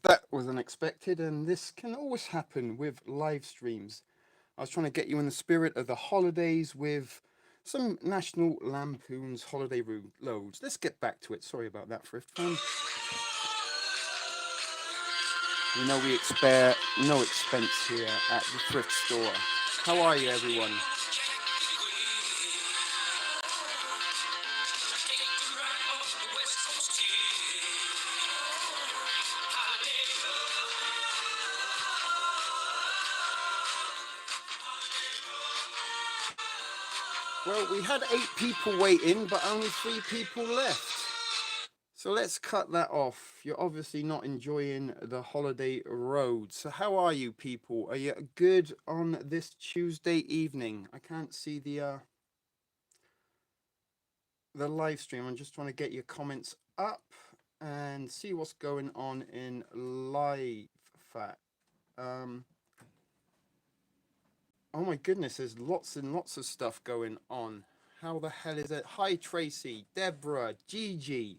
That was unexpected, and this can always happen with live streams. I was trying to get you in the spirit of the holidays with some National Lampoon's holiday loads. Let's get back to it. Sorry about that, Thrift fam. You know we spare no expense here at the thrift store. How are you, everyone? Well, we had 8 people waiting, but only 3 people left. So let's cut that off. You're obviously not enjoying the holiday road. So how are you people? Are you good on this Tuesday evening? I can't see the live stream. I'm just trying to get your comments up and see what's going on in live fat. Um oh my goodness, there's lots and lots of stuff going on. How the hell is it? Hi Tracy, Deborah, Gigi,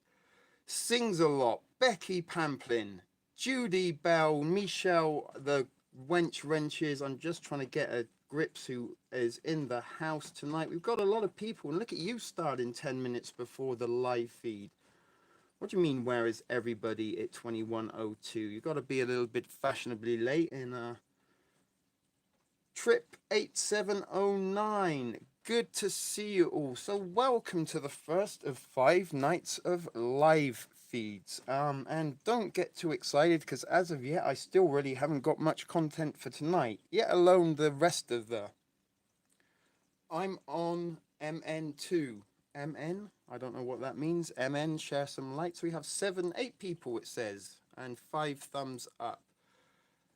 Sings a Lot, Becky Pamplin, Judy Bell, Michelle, the Wench Wrenches. I'm just trying to get a grips who is in the house tonight. We've got a lot of people, and look at you starting 10 minutes before the live feed. What do you mean, where is everybody at 21:02? You've got to be a little bit fashionably late in Trip 8709. Good to see you all. So welcome to the first of 5 nights of live feeds. And don't get too excited because as of yet, I still really haven't got much content for tonight, yet alone the rest of the. I'm on MN2. MN? I don't know what that means. MN, share some light. So we have 8 people, it says, and 5 thumbs up.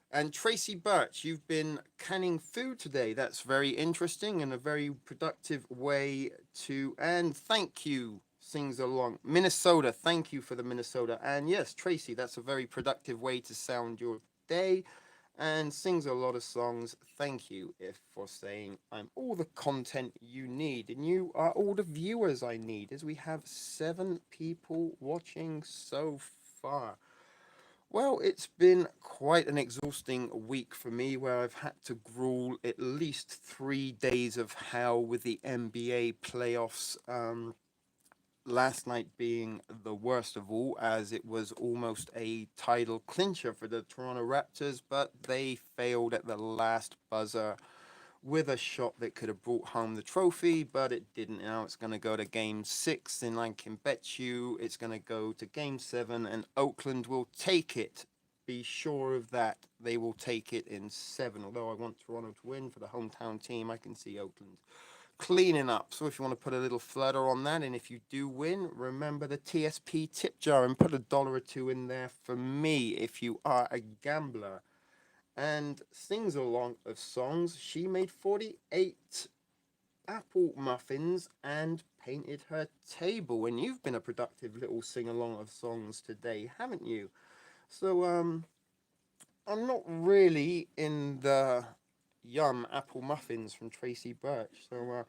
And Tracy Birch, you've been canning food today. That's very interesting and a very productive way to. And thank you, sings along. Minnesota, thank you for the Minnesota. And yes, Tracy, that's a very productive way to sound your day. And sings a lot of songs. Thank you if for saying I'm all the content you need. And you are all the viewers I need, as we have 7 people watching so far. Well, it's been quite an exhausting week for me where I've had to gruel at least 3 days of hell with the NBA playoffs. Last night being the worst of all, as it was almost a title clincher for the Toronto Raptors, but they failed at the last buzzer with a shot that could have brought home the trophy, but it didn't. Now it's going to go to game 6, and I can bet you it's going to go to game 7, and Oakland will take it. Be sure of that. They will take it in 7. Although I want Toronto to win for the hometown team, I can see Oakland cleaning up. So if you want to put a little flutter on that, and if you do win, remember the TSP tip jar and put $1 or 2 in there for me if you are a gambler. And sings along of songs. She made 48 apple muffins and painted her table. And you've been a productive little sing along of songs today, haven't you? So I'm not really in the yum apple muffins from Tracy Birch. So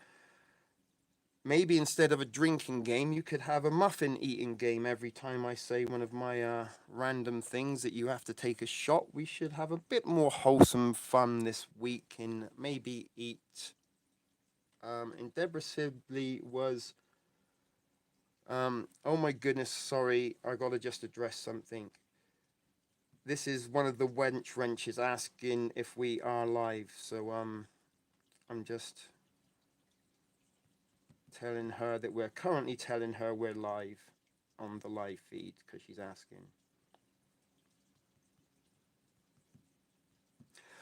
maybe instead of a drinking game, you could have a muffin eating game every time I say one of my random things that you have to take a shot. We should have a bit more wholesome fun this week and maybe eat. And Deborah Sibley was. Oh my goodness, sorry, I gotta just address something. This is one of the wench wrenches asking if we are live, so I'm just telling her that we're currently telling her we're live on the live feed because she's asking.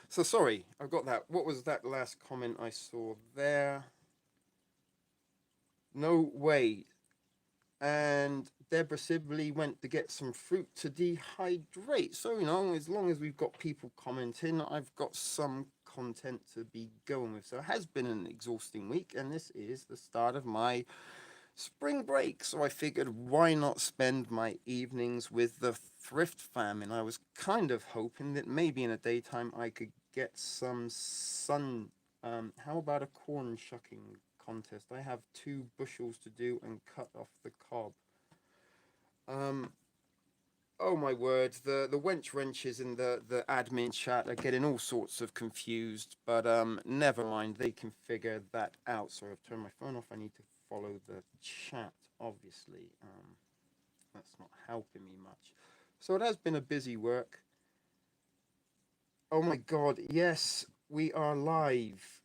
So sorry, I've got that. What was that last comment I saw there? No way. And Deborah Sibley went to get some fruit to dehydrate. So, as long as we've got people commenting, I've got some content to be going with. So it has been an exhausting week, and this is the start of my spring break. So I figured, why not spend my evenings with the thrift fam? And I was kind of hoping that maybe in the daytime I could get some sun. How about a corn shucking contest? I have 2 bushels to do and cut off the cob. Oh my word, the wench wrenches in the admin chat are getting all sorts of confused, but never mind, they can figure that out. Sorry, I've turned my phone off. I need to follow the chat, obviously. That's not helping me much. So it has been a busy work. Oh my god, yes, we are live.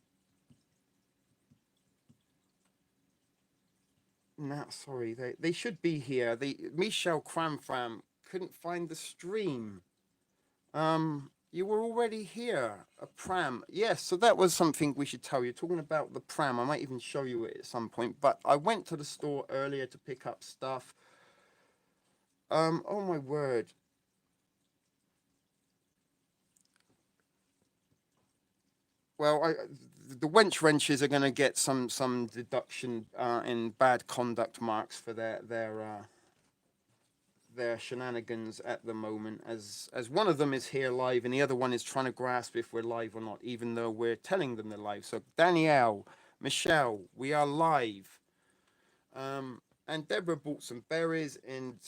Nah, sorry, they should be here. Michelle Cramfram couldn't find the stream. You were already here. A pram. Yes, so that was something we should tell you. Talking about the pram, I might even show you it at some point. But I went to the store earlier to pick up stuff. Oh my word. Well, the wench wrenches are going to get some deduction in bad conduct marks for their shenanigans at the moment, as one of them is here live and the other one is trying to grasp if we're live or not, even though we're telling them they're live. So Danielle, Michelle, we are live. And Deborah bought some berries and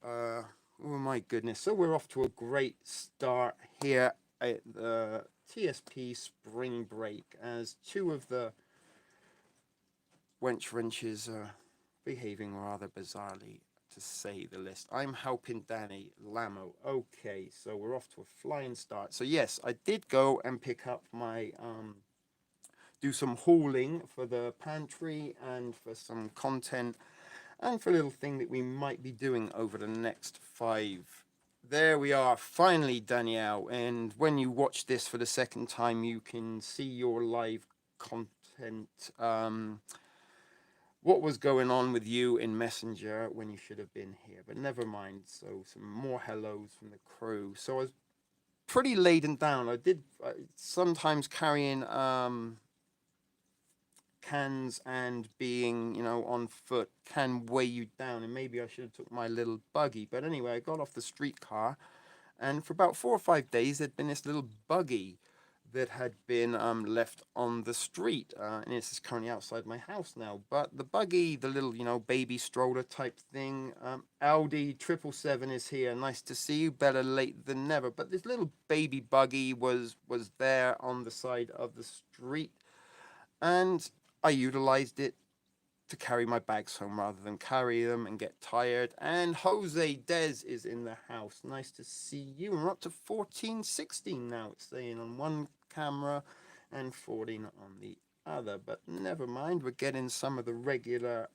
oh my goodness. So we're off to a great start here at the TSP spring break as two of the wench wrenches are behaving rather bizarrely, to say the least. I'm helping Danny Lamo. Okay, so we're off to a flying start. So yes, I did go and pick up my do some hauling for the pantry and for some content and for a little thing that we might be doing over the next 5. There we are, finally, Danielle. And when you watch this for the second time, you can see your live content. What was going on with you in Messenger when you should have been here? But never mind. So some more hellos from the crew. So I was pretty laden down. I did sometimes carrying cans and being, on foot can weigh you down. And maybe I should have took my little buggy. But anyway, I got off the streetcar, and for about 4 or 5 days, there'd been this little buggy that had been left on the street, and it's currently outside my house now. But the buggy, the little, baby stroller type thing, Audi 777 is here. Nice to see you. Better late than never. But this little baby buggy was there on the side of the street, and I utilized it to carry my bags home rather than carry them and get tired. And Jose Dez is in the house. Nice to see you. We're up to 14, 16 now. It's saying on one camera and 14 on the other. But never mind. We're getting some of the regular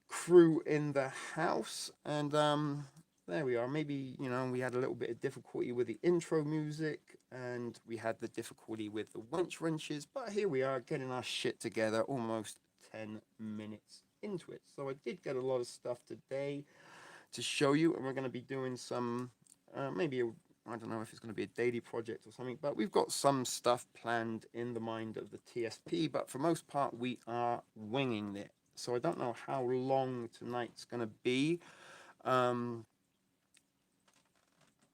crew in the house. And there we are. Maybe, we had a little bit of difficulty with the intro music and we had the difficulty with the wench wrenches. But here we are getting our shit together almost 10 minutes into it. So I did get a lot of stuff today to show you, and we're going to be doing some, maybe, I don't know if it's going to be a daily project or something, but we've got some stuff planned in the mind of the TSP, but for most part, we are winging it. So I don't know how long tonight's going to be.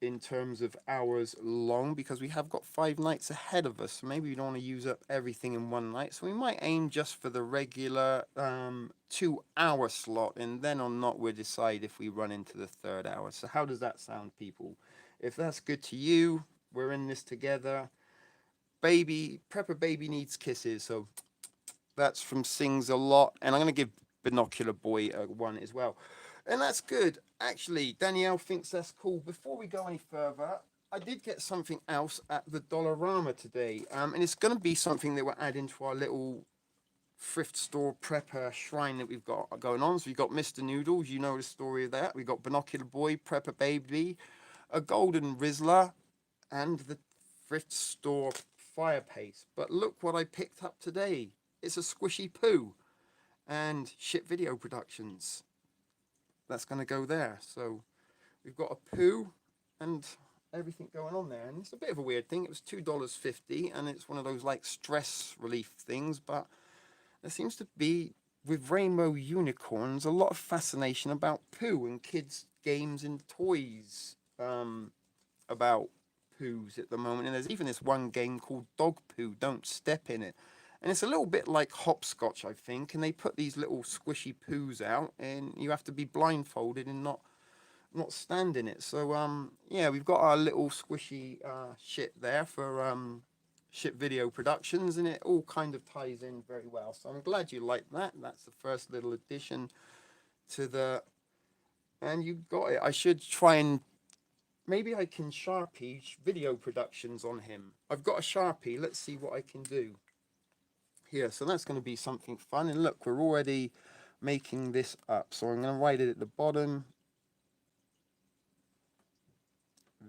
In terms of hours long, because we have got 5 nights ahead of us. So maybe we don't want to use up everything in one night. So we might aim just for the regular 2 hour slot, and then or not, we'll decide if we run into the third hour. So how does that sound, people? If that's good to you, we're in this together. Baby, Prepper Baby needs kisses. So that's from Sings a Lot. And I'm going to give Binocular Boy one as well. And that's good. Actually, Danielle thinks that's cool. Before we go any further, I did get something else at the Dollarama today. And it's going to be something that we're adding to our little thrift store prepper shrine that we've got going on. So we've got Mr. Noodles, you know the story of that. We got Binocular Boy, Prepper Baby, a Golden Rizzler, and the thrift store fire paste. But look what I picked up today. It's a squishy poo and shit video productions. That's going to go there. So we've got a poo and everything going on there. And it's a bit of a weird thing. It was $2.50 and it's one of those like stress relief things. But there seems to be, with rainbow unicorns, a lot of fascination about poo and kids' games and toys about poos at the moment. And there's even this one game called Dog Poo, Don't Step in It. And it's a little bit like hopscotch, I think. And they put these little squishy poos out, and you have to be blindfolded and not not standing it. So yeah, we've got our little squishy shit there for shit video productions, and it all kind of ties in very well. So I'm glad you like that. That's the first little addition to the, and you got it. I should try and maybe I can Sharpie video productions on him. I've got a Sharpie. Let's see what I can do here. So that's going to be something fun. And look, we're already making this up. So I'm going to write it at the bottom.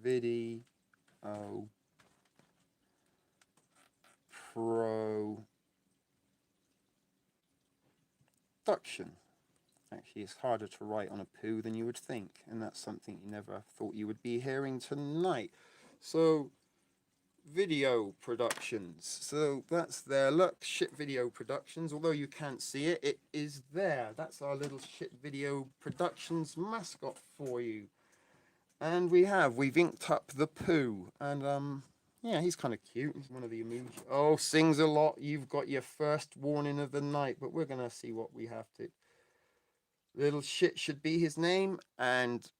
Video production. Actually, it's harder to write on a poo than you would think, and that's something you never thought you would be hearing tonight. So, video productions. So that's there. Look, shit video productions. Although you can't see it, it is there. That's our little shit video productions mascot for you. And we've inked up the poo, and yeah, he's kind of cute. He's one of the emoji. Oh, sings a lot. You've got your first warning of the night, but we're gonna see what we have to. Little shit should be his name, and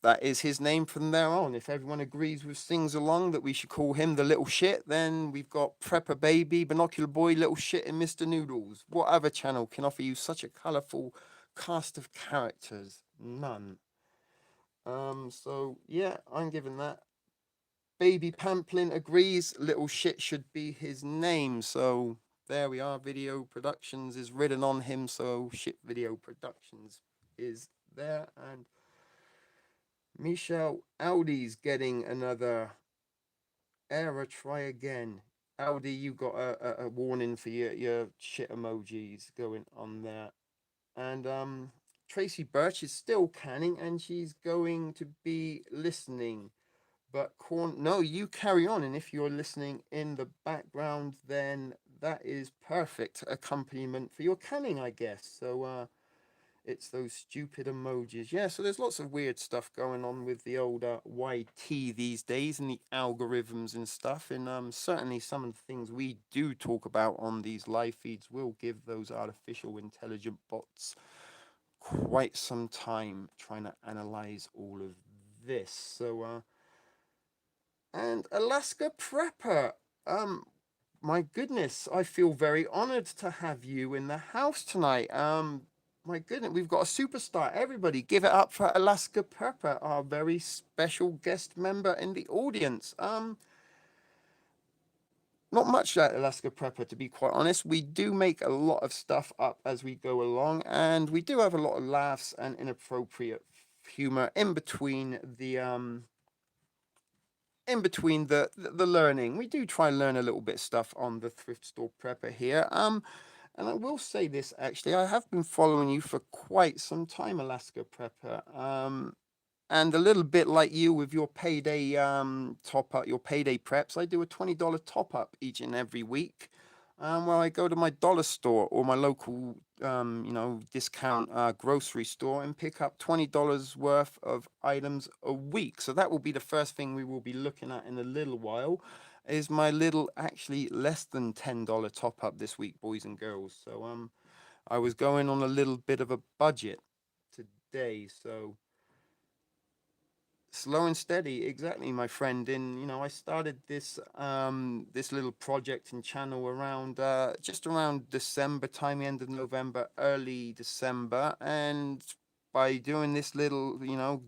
that is his name from there on. If everyone agrees with Sings Along that we should call him the little shit, then we've got Prepper Baby, Binocular Boy, Little Shit, and Mr. Noodles. What other channel can offer you such a colourful cast of characters? None. So yeah, I'm giving that. Baby Pamplin agrees. Little shit should be his name. So there we are. Video Productions is written on him. So shit Video Productions is there. And Michelle Audi's getting another error. Try again. Audi, you got a warning for your shit emojis going on there. And Tracy Birch is still canning, and she's going to be listening. But no, you carry on, and if you're listening in the background, then that is perfect accompaniment for your canning, I guess. So it's those stupid emojis. Yeah, so there's lots of weird stuff going on with the old YT these days and the algorithms and stuff. And certainly some of the things we do talk about on these live feeds will give those artificial intelligent bots quite some time trying to analyze all of this. So and Alaska Prepper. My goodness, I feel very honored to have you in the house tonight. My goodness, we've got a superstar. Everybody, give it up for Alaska Prepper, our very special guest member in the audience. Not much at Alaska Prepper, to be quite honest. We do make a lot of stuff up as we go along, and we do have a lot of laughs and inappropriate humor in between the learning. We do try and learn a little bit of stuff on the Thrift Store Prepper here. And I will say this actually, I have been following you for quite some time, Alaska Prepper. And a little bit like you with your payday top up, your payday preps, I do a $20 top up each and every week. Where I go to my dollar store or my local, discount grocery store and pick up $20 worth of items a week. So that will be the first thing we will be looking at in a little while. Is my little actually less than $10 top up this week, boys and girls. So I was going on a little bit of a budget today, so slow and steady, exactly, my friend. And I started this little project and channel around just around December time, the end of November, early December. And by doing this little,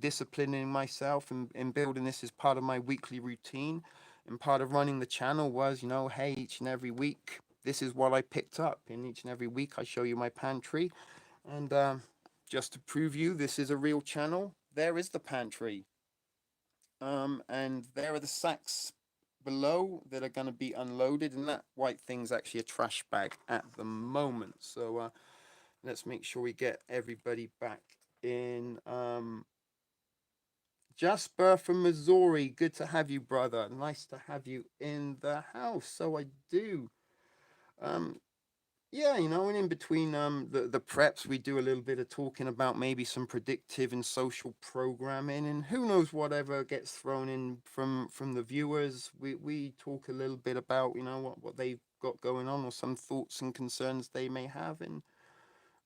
disciplining myself and building this as part of my weekly routine, and part of running the channel was, hey, each and every week this is what I picked up. And each and every week I show you my pantry. And just to prove you this is a real channel, there is the pantry. And there are the sacks below that are going to be unloaded, and that white thing's actually a trash bag at the moment. So let's make sure we get everybody back in. Jasper from Missouri, good to have you, brother. Nice to have you in the house. So I do. Um, Yeah, and in between the preps, we do a little bit of talking about maybe some predictive and social programming, and who knows whatever gets thrown in from the viewers. We talk a little bit about what they've got going on or some thoughts and concerns they may have, and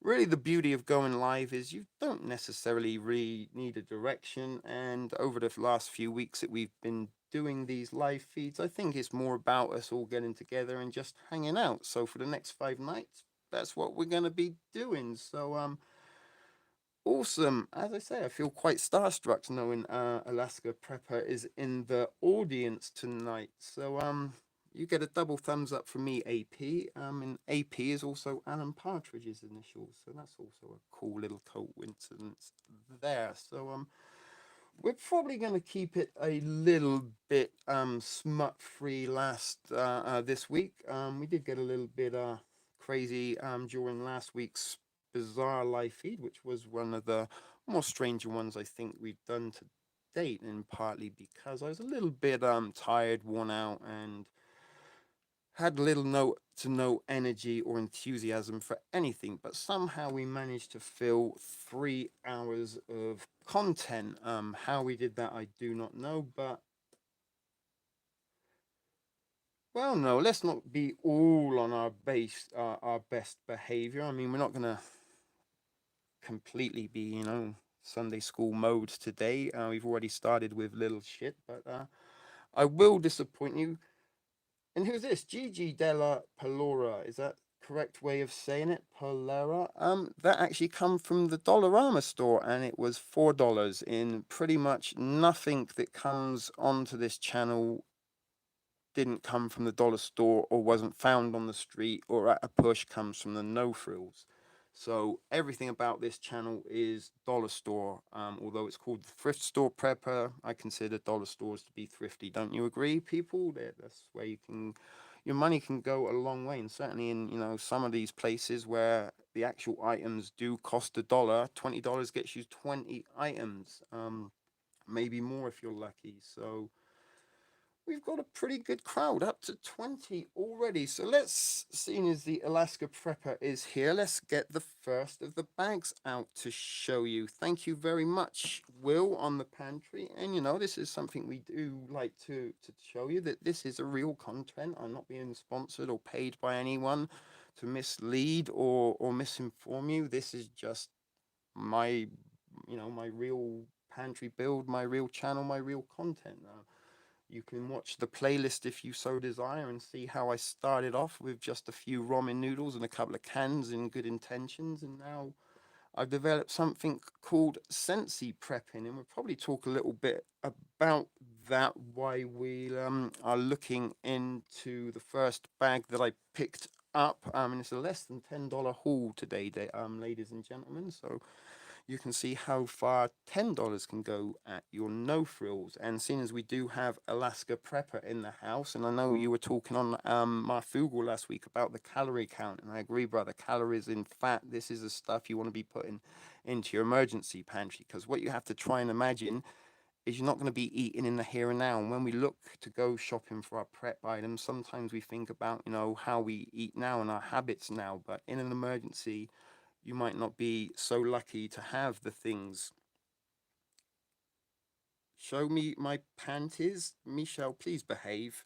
really the beauty of going live is you don't necessarily really need a direction. And over the last few weeks that we've been doing these live feeds, I think it's more about us all getting together and just hanging out. So for the next 5 nights, that's what we're going to be doing. So awesome. As I say, I feel quite starstruck knowing Alaska Prepper is in the audience tonight. So you get a double thumbs up from me, AP. And AP is also Alan Partridge's initials, so that's also a cool little coincidence there. So we're probably going to keep it a little bit smut free last this week. We did get a little bit crazy during last week's bizarre live feed, which was one of the more stranger ones I think we've done to date, and partly because I was a little bit tired, worn out, and had little to no energy or enthusiasm for anything, but somehow we managed to fill 3 hours of content. How we did that, I do not know, but well, no, let's not be all on our best behavior. I mean, we're not gonna completely be, Sunday school mode today. We've already started with little shit, but I will disappoint you. And who's this? Gigi della Palora. Is that correct way of saying it? Palora. That actually come from the Dollarama store, and it was $4. In pretty much nothing that comes onto this channel didn't come from the dollar store or wasn't found on the street or at a push comes from the no frills. So everything about this channel is dollar store. Although it's called the thrift store prepper, I consider dollar stores to be thrifty. Don't you agree, people? That's where your money can go a long way. And certainly in some of these places where the actual items do cost $1, $20 gets you 20 items. Maybe more if you're lucky. So we've got a pretty good crowd, up to 20 already. So let's, seeing as the Alaska Prepper is here, let's get the first of the bags out to show you. Thank you very much, Will, on the pantry. And this is something we do like to show you, that this is a real content. I'm not being sponsored or paid by anyone to mislead or misinform you. This is just my, my real pantry build, my real channel, my real content. You can watch the playlist if you so desire and see how I started off with just a few ramen noodles and a couple of cans in good intentions, and now I've developed something called Sensi prepping, and we'll probably talk a little bit about that, why we are looking into the first bag that I picked up. And it's a less than $10 haul today, ladies and gentlemen. So you can see how far $10 can go at your no frills. And seeing as we do have Alaska Prepper in the house, and I know you were talking on Marfugal last week about the calorie count, and I agree, brother. Calories in fat, this is the stuff you want to be putting into your emergency pantry, because what you have to try and imagine is you're not going to be eating in the here and now. And when we look to go shopping for our prep items, sometimes we think about how we eat now and our habits now, but in an emergency you might not be so lucky to have the things. Show me my panties. Michelle, please behave.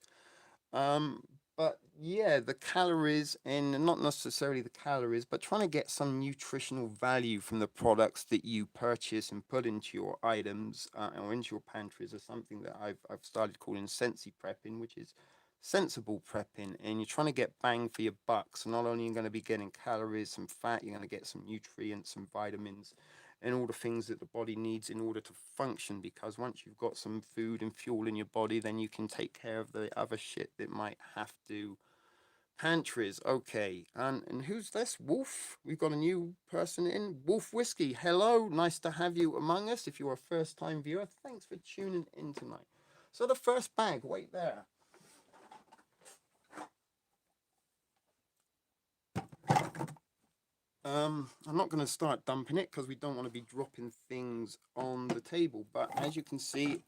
Um, but yeah, the calories, and not necessarily the calories, but trying to get some nutritional value from the products that you purchase and put into your items or into your pantries is something that I've started calling sensi prepping, which is sensible prepping. And you're trying to get bang for your buck. So not only are you going to be getting calories, some fat, you're going to get some nutrients, some vitamins, and all the things that the body needs in order to function. Because once you've got some food and fuel in your body, then you can take care of the other shit that might have to. Pantries, okay. And who's this? Wolf? We've got a new person in. Wolf Whiskey, hello. Nice to have you among us. If you're a first time viewer, thanks for tuning in tonight. So the first bag, wait there. I'm not going to start dumping it because we don't want to be dropping things on the table. But as you can see,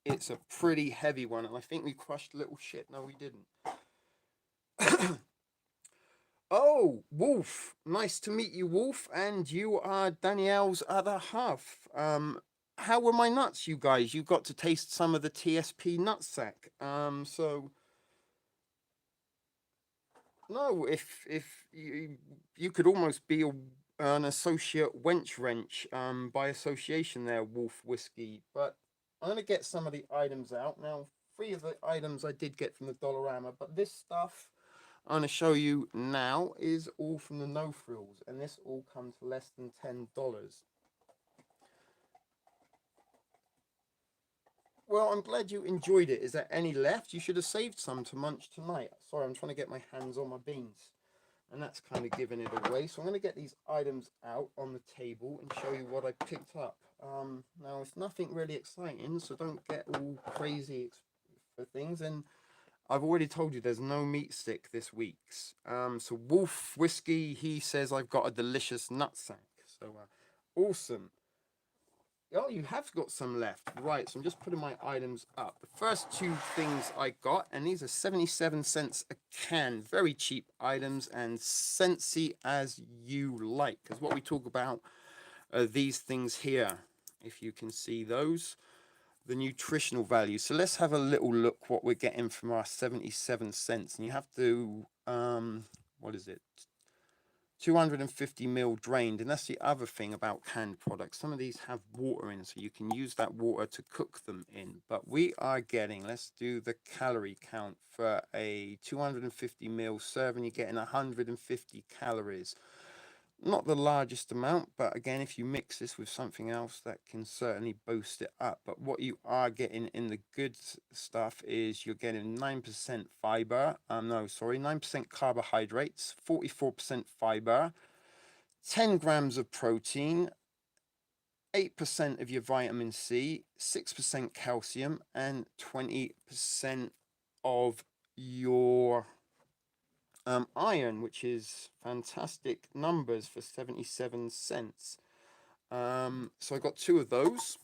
it's a pretty heavy one, and I think we crushed little shit. No, we didn't. Oh, Wolf. Nice to meet you, Wolf. And you are Danielle's other half. How were my nuts, you guys? You got to taste some of the TSP nutsack. So no, if you could almost be an associate wench wrench by association there, Wolf Whiskey. But I'm going to get some of the items out. Now, 3 of the items I did get from the Dollarama, but this stuff I'm going to show you now is all from the No Frills, and this all comes for less than $10. Well, I'm glad you enjoyed it. Is there any left? You should have saved some to munch tonight. Sorry, I'm trying to get my hands on my beans. And that's kind of giving it away. So I'm going to get these items out on the table and show you what I picked up. Now, it's nothing really exciting, so don't get all crazy for things. And I've already told you there's no meat stick this week. So Wolf Whiskey, he says I've got a delicious nutsack. So awesome. Oh, you have got some left. Right, so I'm just putting my items up. The first 2 things I got, and these are 77 cents a can. Very cheap items and scentsy as you like. Because what we talk about are these things here. If you can see those. The nutritional value. So let's have a little look what we're getting from our 77 cents. And you have to, what is it? 250 ml drained, and that's the other thing about canned products. Some of these have water in, so you can use that water to cook them in. But we are getting, let's do the calorie count for a 250 ml serving. You're getting 150 calories. Not the largest amount, but again, if you mix this with something else, that can certainly boost it up. But what you are getting in the good stuff is you're getting 9% fiber. No, sorry, 9% carbohydrates, 44% fiber, 10 grams of protein, 8% of your vitamin C, 6% calcium, and 20% of your iron, which is fantastic numbers for 77 cents. So I got 2 of those.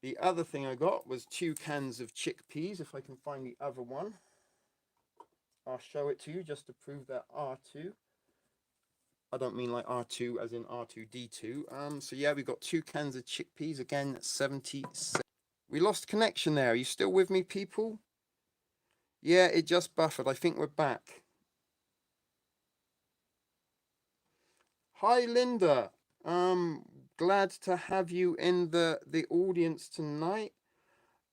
The other thing I got was 2 cans of chickpeas. If I can find the other one, I'll show it to you just to prove that R2. I don't mean like R2 as in R2D2. So yeah, we got 2 cans of chickpeas. Again, 70 cents. We lost connection there. Are you still with me, people? Yeah, it just buffered. I think we're back. Hi, Linda. Glad to have you in the audience tonight.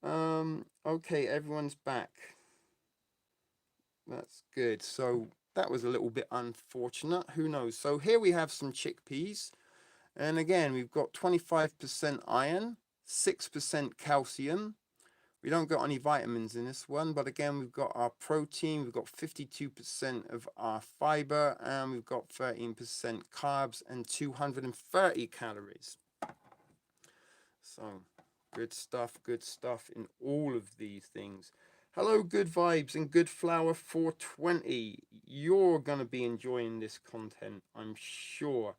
Okay, everyone's back. That's good. So that was a little bit unfortunate. Who knows? So here we have some chickpeas. And again, we've got 25% iron, 6% calcium. We don't got any vitamins in this one, but again, we've got our protein, we've got 52% of our fiber, and we've got 13% carbs and 230 calories. So, good stuff in all of these things. Hello, Good Vibes and Good Flower 420. You're going to be enjoying this content, I'm sure.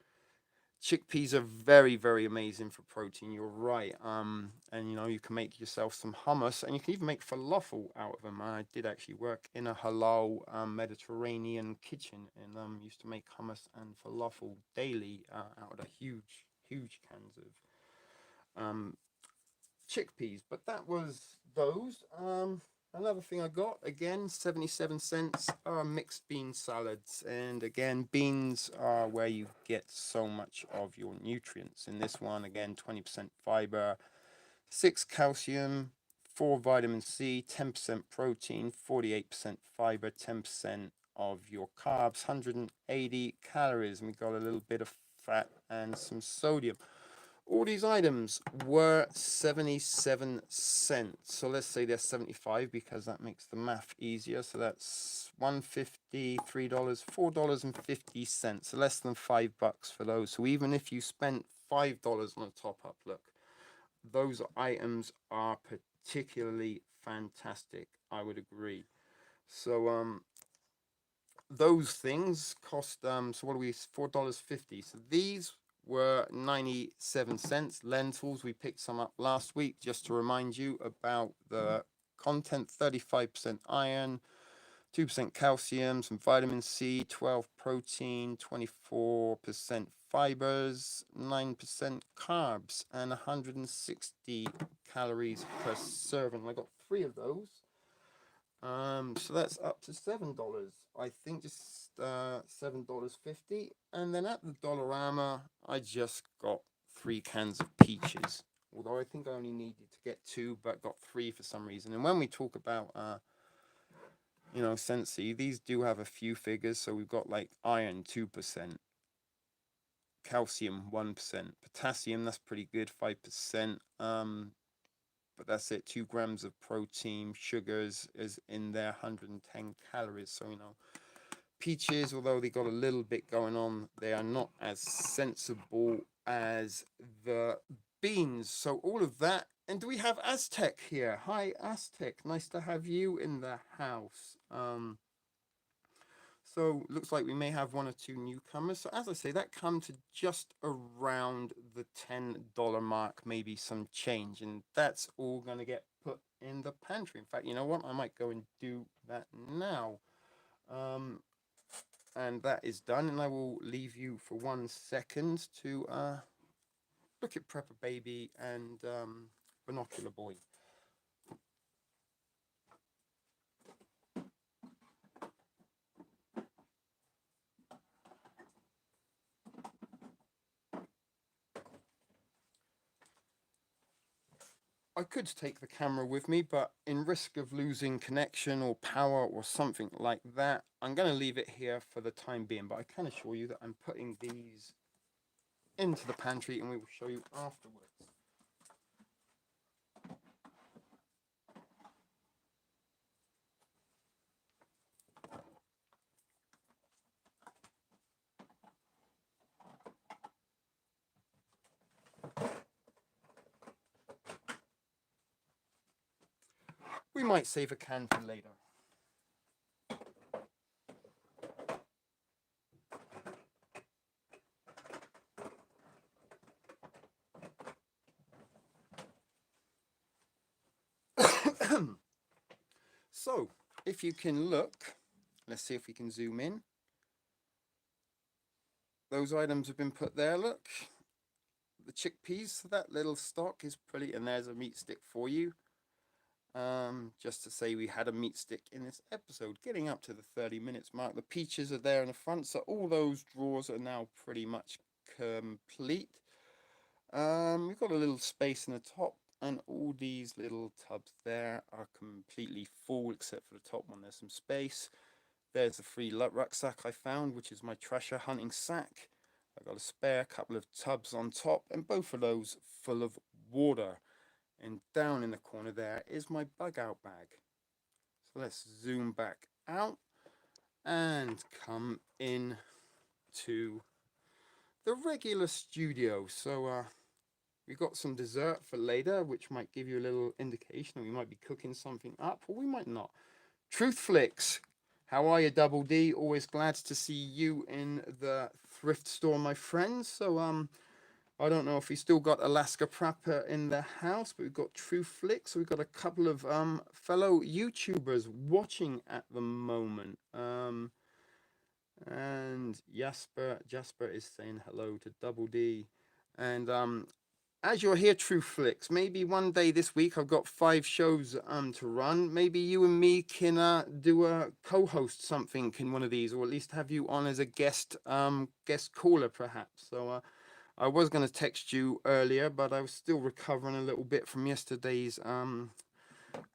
Chickpeas are very, very amazing for protein. You're right. And you know, you can make yourself some hummus, and you can even make falafel out of them. I did actually work in a halal Mediterranean kitchen, and used to make hummus and falafel daily out of the huge, huge cans of chickpeas. But that was those. Another thing I got, again, 77 cents, are mixed bean salads. And again, beans are where you get so much of your nutrients. In this one, again, 20% fiber, 6 calcium, 4 vitamin C, 10% protein, 48% fiber, 10% of your carbs, 180 calories. And we got a little bit of fat and some sodium. All these items were 77 cents. So let's say they're 75 because that makes the math easier. So that's $1.50, $3, $4.50. So less than $5 for those. So even if you spent $5 on a top up, look, those items are particularly fantastic. I would agree. So those things cost so what are we, $4.50. So these were 97 cents. Lentils, we picked some up last week just to remind you about the content. 35% iron, 2% calcium, some vitamin C, 12 protein, 24% fibers, 9% carbs, and 160 calories per serving. I got 3 of those. So that's up to $7. I think just $7.50. And then at the Dollarama, I just got 3 cans of peaches. Although I think I only needed to get 2, but got 3 for some reason. And when we talk about Sensi, these do have a few figures. So we've got like iron 2%, calcium 1%, potassium, that's pretty good, 5%. But that's it, 2 grams of protein, sugars is in there, 110 calories. So, peaches, although they got a little bit going on, they are not as sensible as the beans. So all of that. And do we have Aztec here? Hi, Aztec. Nice to have you in the house. So looks like we may have 1 or 2 newcomers. So as I say, that come to just around the $10 mark, maybe some change. And that's all going to get put in the pantry. In fact, you know what? I might go and do that now. And that is done. And I will leave you for 1 second to look at Prepper Baby and Binocular Boy. I could take the camera with me, but in risk of losing connection or power or something like that, I'm going to leave it here for the time being. But I can assure you that I'm putting these into the pantry and we will show you afterwards. We might save a can for later. So, if you can look, let's see if we can zoom in. Those items have been put there, look. The chickpeas, that little stock is pretty, and there's a meat stick for you. Just to say we had a meat stick in this episode, getting up to the 30 minutes mark. The peaches are there in the front, so all those drawers are now pretty much complete. We've got a little space in the top, and all these little tubs there are completely full, except for the top one. There's some space. There's the free rucksack I found, which is my treasure hunting sack. I've got a spare couple of tubs on top, and both of those full of water. And down in the corner there is my bug out bag. So let's zoom back out and come in to the regular studio. So we got some dessert for later, which might give you a little indication that we might be cooking something up, or we might not. Truth Flicks, how are you, Double D? Always glad to see you in the thrift store, my friends. So I don't know if we still got Alaska Prepper in the house, but we've got True Flicks. We've got a couple of fellow YouTubers watching at the moment. And Jasper is saying hello to Double D. And as you're here, True Flicks, maybe one day this week, I've got 5 shows to run. Maybe you and me can do a co-host something in one of these, or at least have you on as a guest caller, perhaps. So I was going to text you earlier, but I was still recovering a little bit from yesterday's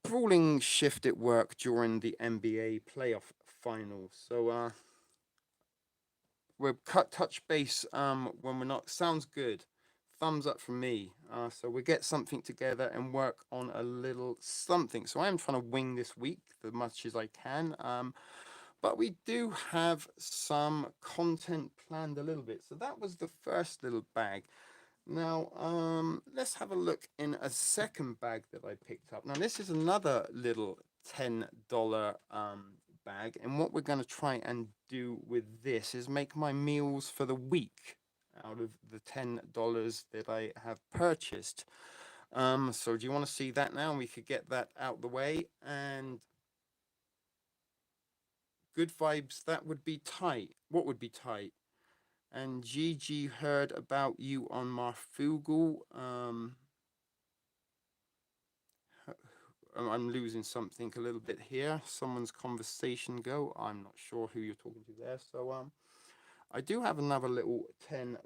grueling shift at work during the NBA playoff finals. So we'll touch base when we're not. Sounds good. Thumbs up from me. So we'll get something together and work on a little something. So I am trying to wing this week as much as I can. But we do have some content planned a little bit. So that was the first little bag. Now, let's have a look in a second bag that I picked up. Now, this is another little $10 bag. And what we're going to try and do with this is make my meals for the week out of the $10 that I have purchased. So do you want to see that now? We could get that out the way. And good vibes, that would be tight. What would be tight? And Gigi heard about you on Marfugal. I'm losing something a little bit here. Someone's conversation go. I'm not sure who you're talking to there. So I do have another little $10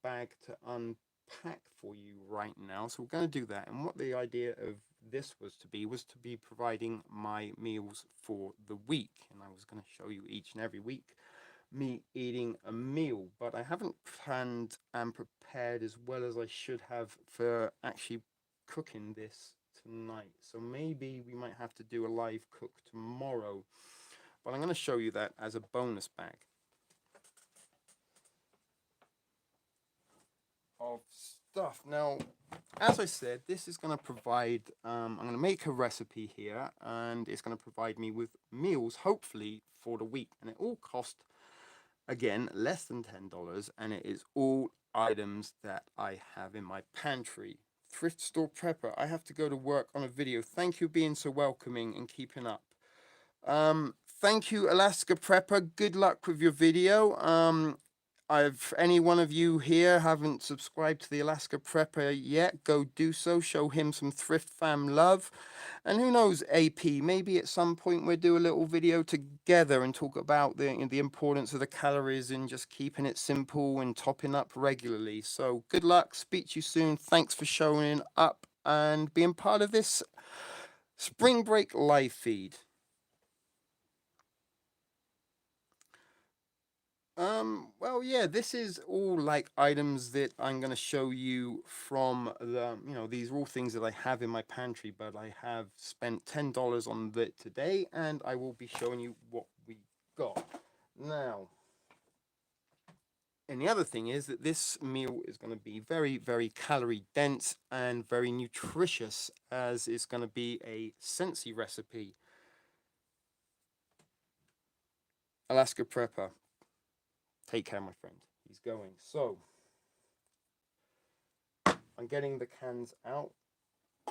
bag to unpack for you right now. So we're going to do that. And what the idea of this was to be providing my meals for the week. And I was going to show you each and every week me eating a meal, but I haven't planned and prepared as well as I should have for actually cooking this tonight. So maybe we might have to do a live cook tomorrow, but I'm going to show you that as a bonus bag of stuff. Now, as I said, this is going to provide, I'm going to make a recipe here, and it's going to provide me with meals, hopefully, for the week. And it all cost, again, less than $10, and it is all items that I have in my pantry. Thrift Store Prepper, I have to go to work on a video. Thank you for being so welcoming and keeping up. Thank you, Alaska Prepper. Good luck with your video. If any one of you here haven't subscribed to the Alaska Prepper yet, go do so. Show him some Thrift Fam love. And who knows, AP, maybe at some point we'll do a little video together and talk about the importance of the calories and just keeping it simple and topping up regularly. So good luck. Speak to you soon. Thanks for showing up and being part of this spring break live feed. Well, yeah, this is all like items that I'm going to show you from these are all things that I have in my pantry, but I have spent $10 on it today, and I will be showing you what we got. Now, and the other thing is that this meal is going to be very, very calorie dense and very nutritious, as it's going to be a Sensi recipe. Alaska Prepper. Take care, my friend. He's going. So, I'm getting the cans out.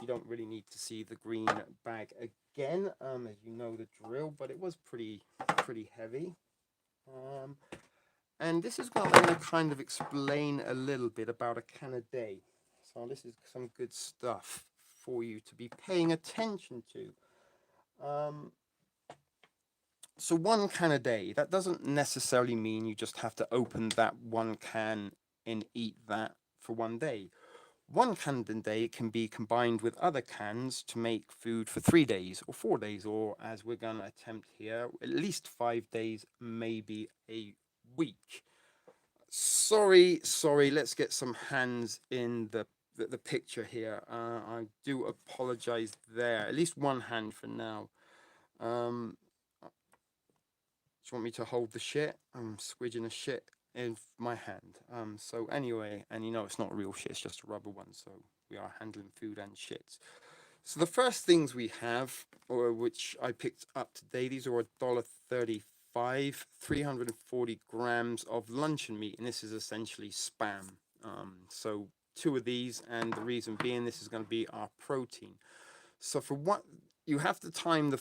You don't really need to see the green bag again, as you know the drill, but it was pretty heavy. And this is what I'm going to kind of explain a little bit about a can a day. So this is some good stuff for you to be paying attention to. So 1 can a day, that doesn't necessarily mean you just have to open that 1 can and eat that for 1 day. 1 can a day can be combined with other cans to make food for 3 days or 4 days, or as we're going to attempt here, at least 5 days, maybe a week. Sorry, let's get some hands in the picture here. I do apologize there. At least 1 hand for now. Do you want me to hold the shit? I'm squidging a shit in my hand. So anyway, and you know it's not real shit, it's just a rubber one, so we are handling food and shits. So the first things we have, or which I picked up today, these are $1.35, 340 grams of luncheon meat, and this is essentially Spam. So 2 of these, and the reason being this is going to be our protein. So for what you have to time the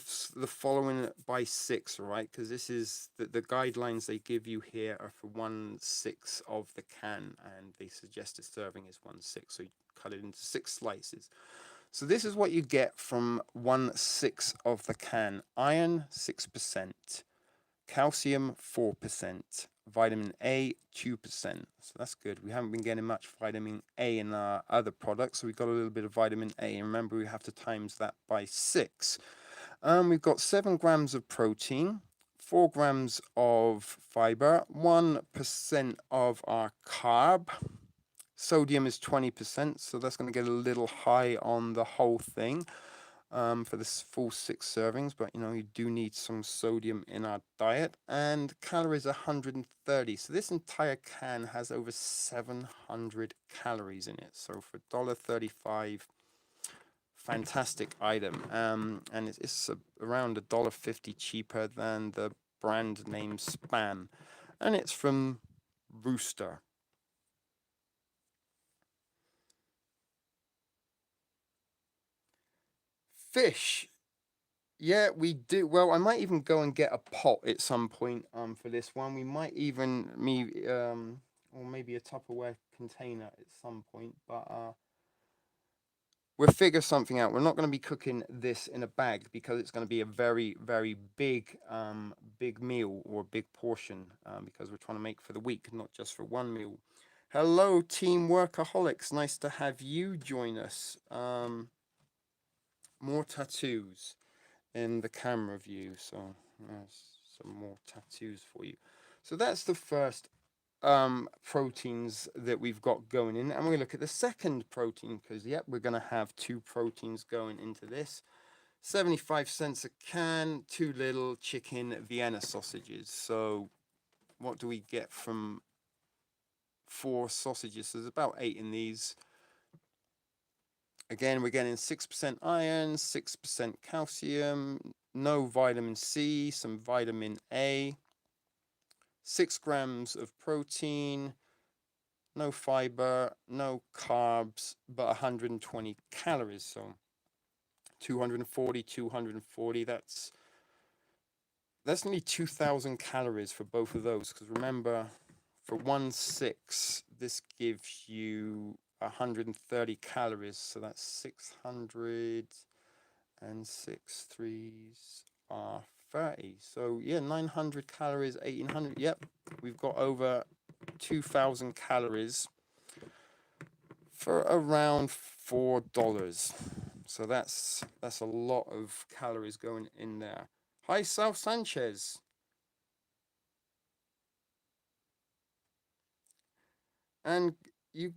following by 6, right? Because this is the guidelines they give you here are for 1/6 of the can, and they suggest a serving is 1/6, so you cut it into 6 slices. So this is what you get from 1/6 of the can: iron 6%, calcium 4%, vitamin A 2%. So that's good. We haven't been getting much vitamin A in our other products, so we've got a little bit of vitamin A. And remember, we have to times that by 6. We've got 7 grams of protein, 4 grams of fiber, 1% of our carb. Sodium is 20%, so that's going to get a little high on the whole thing. For this full 6 servings, but you know, you do need some sodium in our diet. And calories 130. So this entire can has over 700 calories in it. So for $1.35, fantastic item. And it's around $1.50 cheaper than the brand name Spam, and it's from Rooster. Fish. Yeah, we do. Well, I might even go and get a pot at some point for this one. We might even or maybe a Tupperware container at some point, but we'll figure something out. We're not going to be cooking this in a bag because it's going to be a very, very big meal or big portion because we're trying to make for the week, not just for one meal. Hello, Team Workaholics. Nice to have you join us. More tattoos in the camera view. So there's some more tattoos for you. So that's the first proteins that we've got going in, and we're going to look at the second protein because yep, we're going to have two proteins going into this. 75 cents a can, two little chicken Vienna sausages. So what do we get from four sausages? So there's about 8 in these. Again, we're getting 6% iron, 6% calcium, no vitamin C, some vitamin A, 6 grams of protein, no fiber, no carbs, but 120 calories. So 240, that's nearly 2,000 calories for both of those. Because remember, for 1/6, this gives you 130 calories. So that's 600 and 6 threes are 30. So yeah, 900 calories, 1,800. Yep, we've got over 2,000 calories for around $4. So that's a lot of calories going in there. Hi, South Sanchez. And you're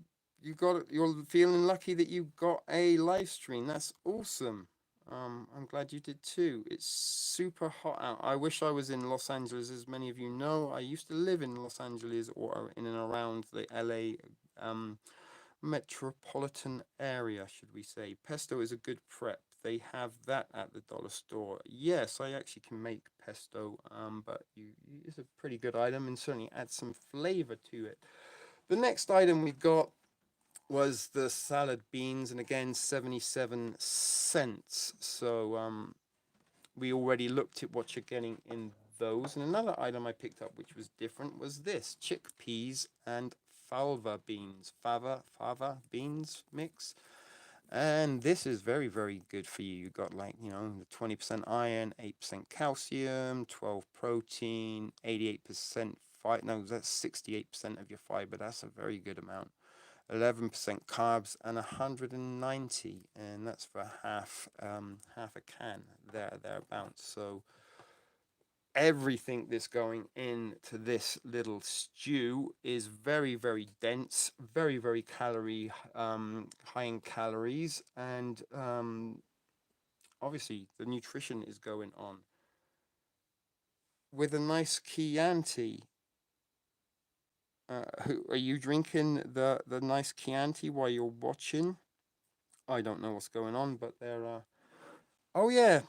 feeling lucky that you got a live stream. That's awesome. I'm glad you did too. It's super hot out. I wish I was in Los Angeles. As many of you know, I used to live in Los Angeles or in and around the LA metropolitan area, should we say. Pesto is a good prep. They have that at the dollar store. Yes, I actually can make pesto, but it's a pretty good item and certainly adds some flavor to it. The next item we got was the salad beans, and again 77 cents. So we already looked at what you're getting in those. And another item I picked up which was different was this chickpeas and fava beans mix. And this is very, very good for you. You got like, the 20% iron, 8% calcium, 12 protein, 88% fiber. No, that's 68% of your fiber. That's a very good amount. 11% carbs and 190, and that's for half a can thereabouts. So everything that's going into this little stew is very, very dense, very, very high in calories, and obviously the nutrition is going on with a nice Chianti. Are you drinking the nice Chianti while you're watching? I don't know what's going on, but they're oh yeah,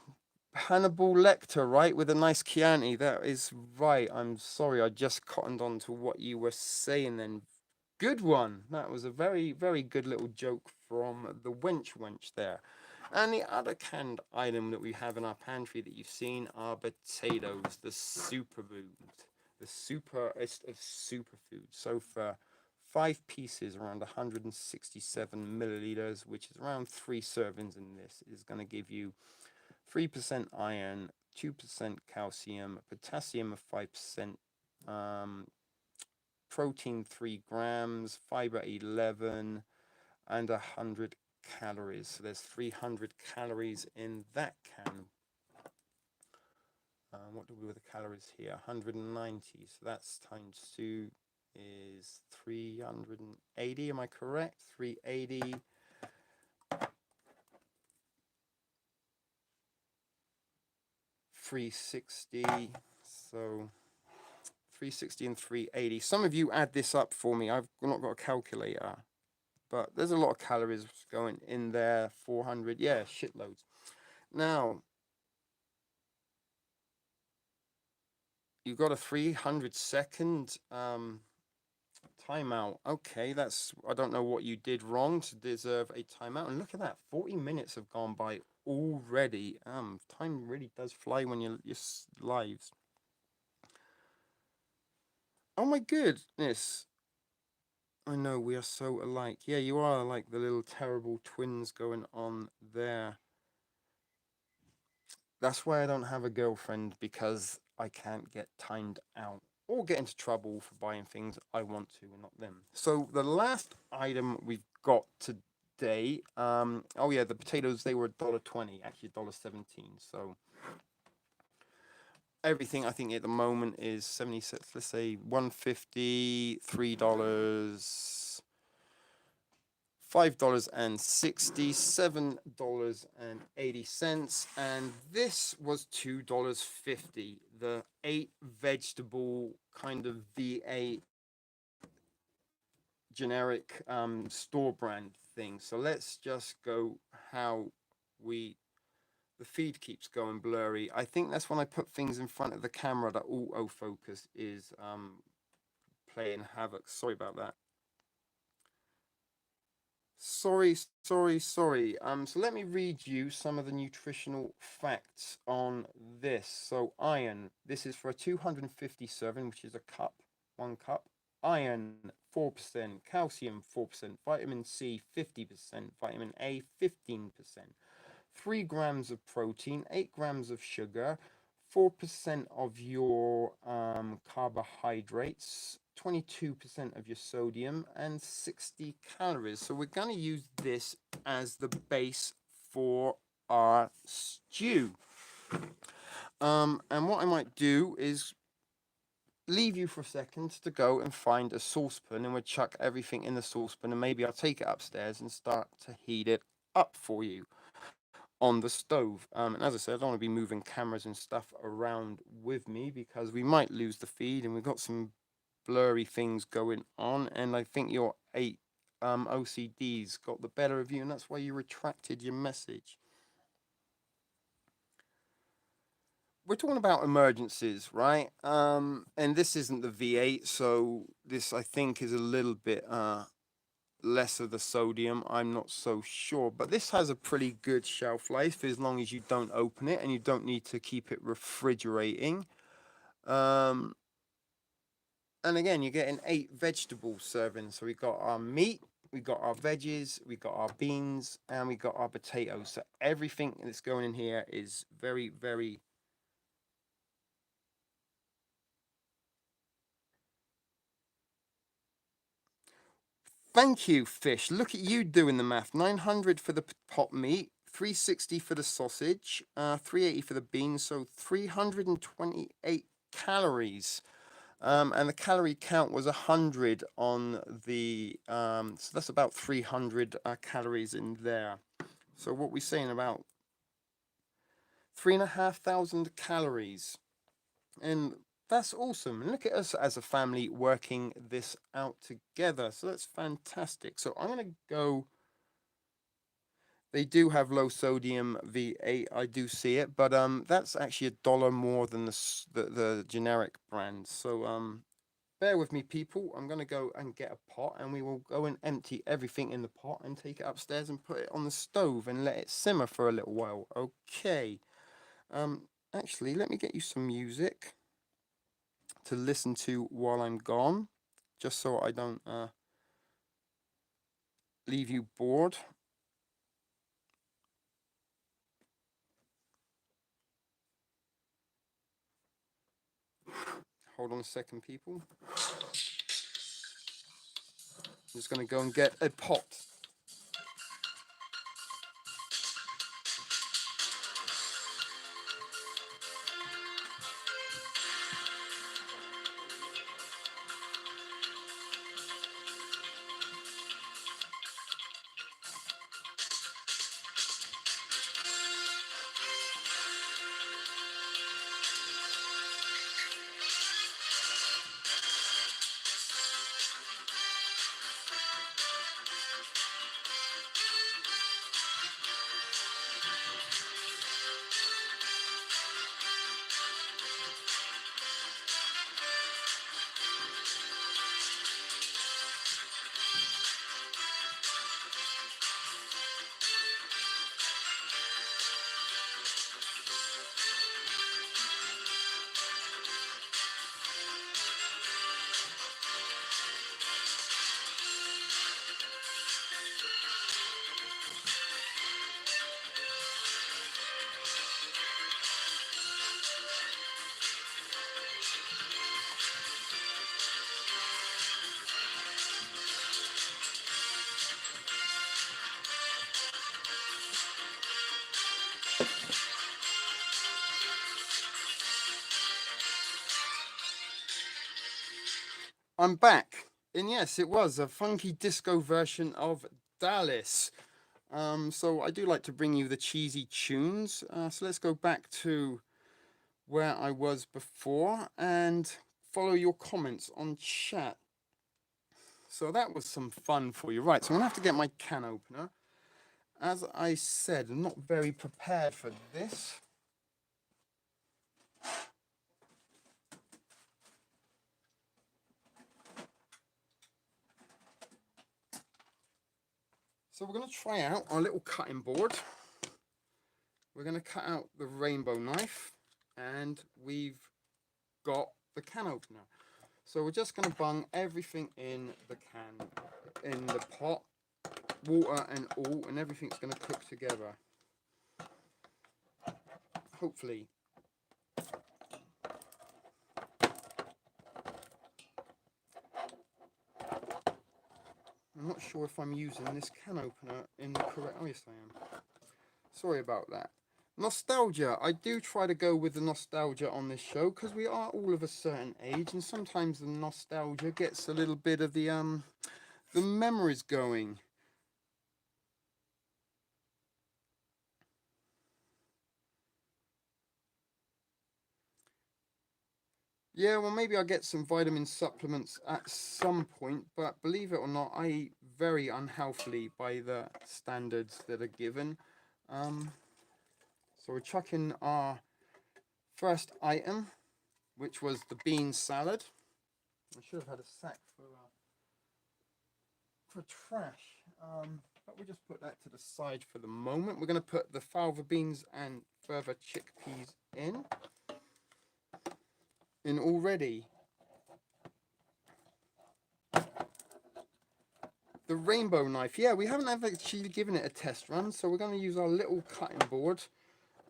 Hannibal Lecter, right, with a nice Chianti. That is right. I'm sorry, I just cottoned on to what you were saying then. Good one. That was a very, very good little joke from the wench there. And the other canned item that we have in our pantry that you've seen are potatoes, the superfood. The superest of superfood. So for 5 pieces, around 167 milliliters, which is around 3 servings in this, is going to give you 3% iron, 2% calcium, potassium of 5%, protein 3 grams, fiber 11, and 100 calories. So there's 300 calories in that can. What do we do with the calories here? 190. So that's times 2 is 380. Am I correct? 380. 360. So 360 and 380. Some of you add this up for me. I've not got a calculator, but there's a lot of calories going in there. 400. Yeah, shitloads. Now, you've got a 300-second timeout. Okay, I don't know what you did wrong to deserve a timeout. And look at that, 40 minutes have gone by already. Time really does fly when you're lives. Oh my goodness. I know we are so alike. Yeah, you are like the little terrible twins going on there. That's why I don't have a girlfriend, because I can't get timed out or get into trouble for buying things I want to and not them. So the last item we've got today, oh yeah, the potatoes, they were $1.20, actually $1.17. So everything I think at the moment is 76, let's say 150, $3, $5.60, $7.80, and this was $2.50. The 8 vegetable kind of V8 generic store brand thing. So let's just go how we the feed keeps going blurry. I think that's when I put things in front of the camera that autofocus is playing havoc. Sorry about that. Sorry. So let me read you some of the nutritional facts on this. So iron, this is for a 250 serving, which is a cup, 1 cup. Iron, 4%, calcium, 4%, vitamin C, 50%, vitamin A, 15%, 3 grams of protein, 8 grams of sugar, 4% of your carbohydrates, 22% of your sodium, and 60 calories. So we're going to use this as the base for our stew. And what I might do is leave you for a second to go and find a saucepan, and we'll chuck everything in the saucepan, and maybe I'll take it upstairs and start to heat it up for you on the stove. And as I said, I don't want to be moving cameras and stuff around with me, because we might lose the feed, and we've got some blurry things going on, and I think your 8 OCDs got the better of you, and that's why you retracted your message. We're talking about emergencies, right? And this isn't the V8, so this I think is a little bit less of the sodium. I'm not so sure, but this has a pretty good shelf life as long as you don't open it, and you don't need to keep it refrigerating. Um, and again, you're getting 8 vegetable servings. So we got our meat, we got our veggies, we got our beans, and we got our potatoes. So everything that's going in here is very, very. Thank you, fish. Look at you doing the math. 900 for the pot meat, 360 for the sausage, 380 for the beans, so 328 calories. And the calorie count was 100 on the, so that's about 300 calories in there. So what we're saying, about 3,500 calories. And that's awesome. And look at us as a family working this out together. So that's fantastic. So I'm going to go. They do have low sodium V8. I do see it, but that's actually $1 more than the generic brand. So bear with me, people. I'm going to go and get a pot, and we will go and empty everything in the pot and take it upstairs and put it on the stove and let it simmer for a little while. Okay. Actually, let me get you some music to listen to while I'm gone, just so I don't leave you bored. Hold on a second, people. I'm just going to go and get a pot. I'm back. And yes, it was a funky disco version of Dallas. So I do like to bring you the cheesy tunes. So let's go back to where I was before and follow your comments on chat. So that was some fun for you. Right, so I'm gonna have to get my can opener. As I said, I'm not very prepared for this. So we're going to try out our little cutting board. We're going to cut out the rainbow knife, and we've got the can opener. So we're just going to bung everything in the can, in the pot, water and all, and everything's going to cook together. Hopefully. I'm not sure if I'm using this can opener in the correct... Oh, yes, I am. Sorry about that. Nostalgia. I do try to go with the nostalgia on this show because we are all of a certain age, and sometimes the nostalgia gets a little bit of the memories going. Yeah, well, maybe I'll get some vitamin supplements at some point, but believe it or not, I eat very unhealthily by the standards that are given. So we're chucking our first item, which was the bean salad. I should have had a sack for trash, but we'll just put that to the side for the moment. We're going to put the fava beans and further chickpeas in already. The rainbow knife. Yeah, we haven't actually given it a test run, so we're going to use our little cutting board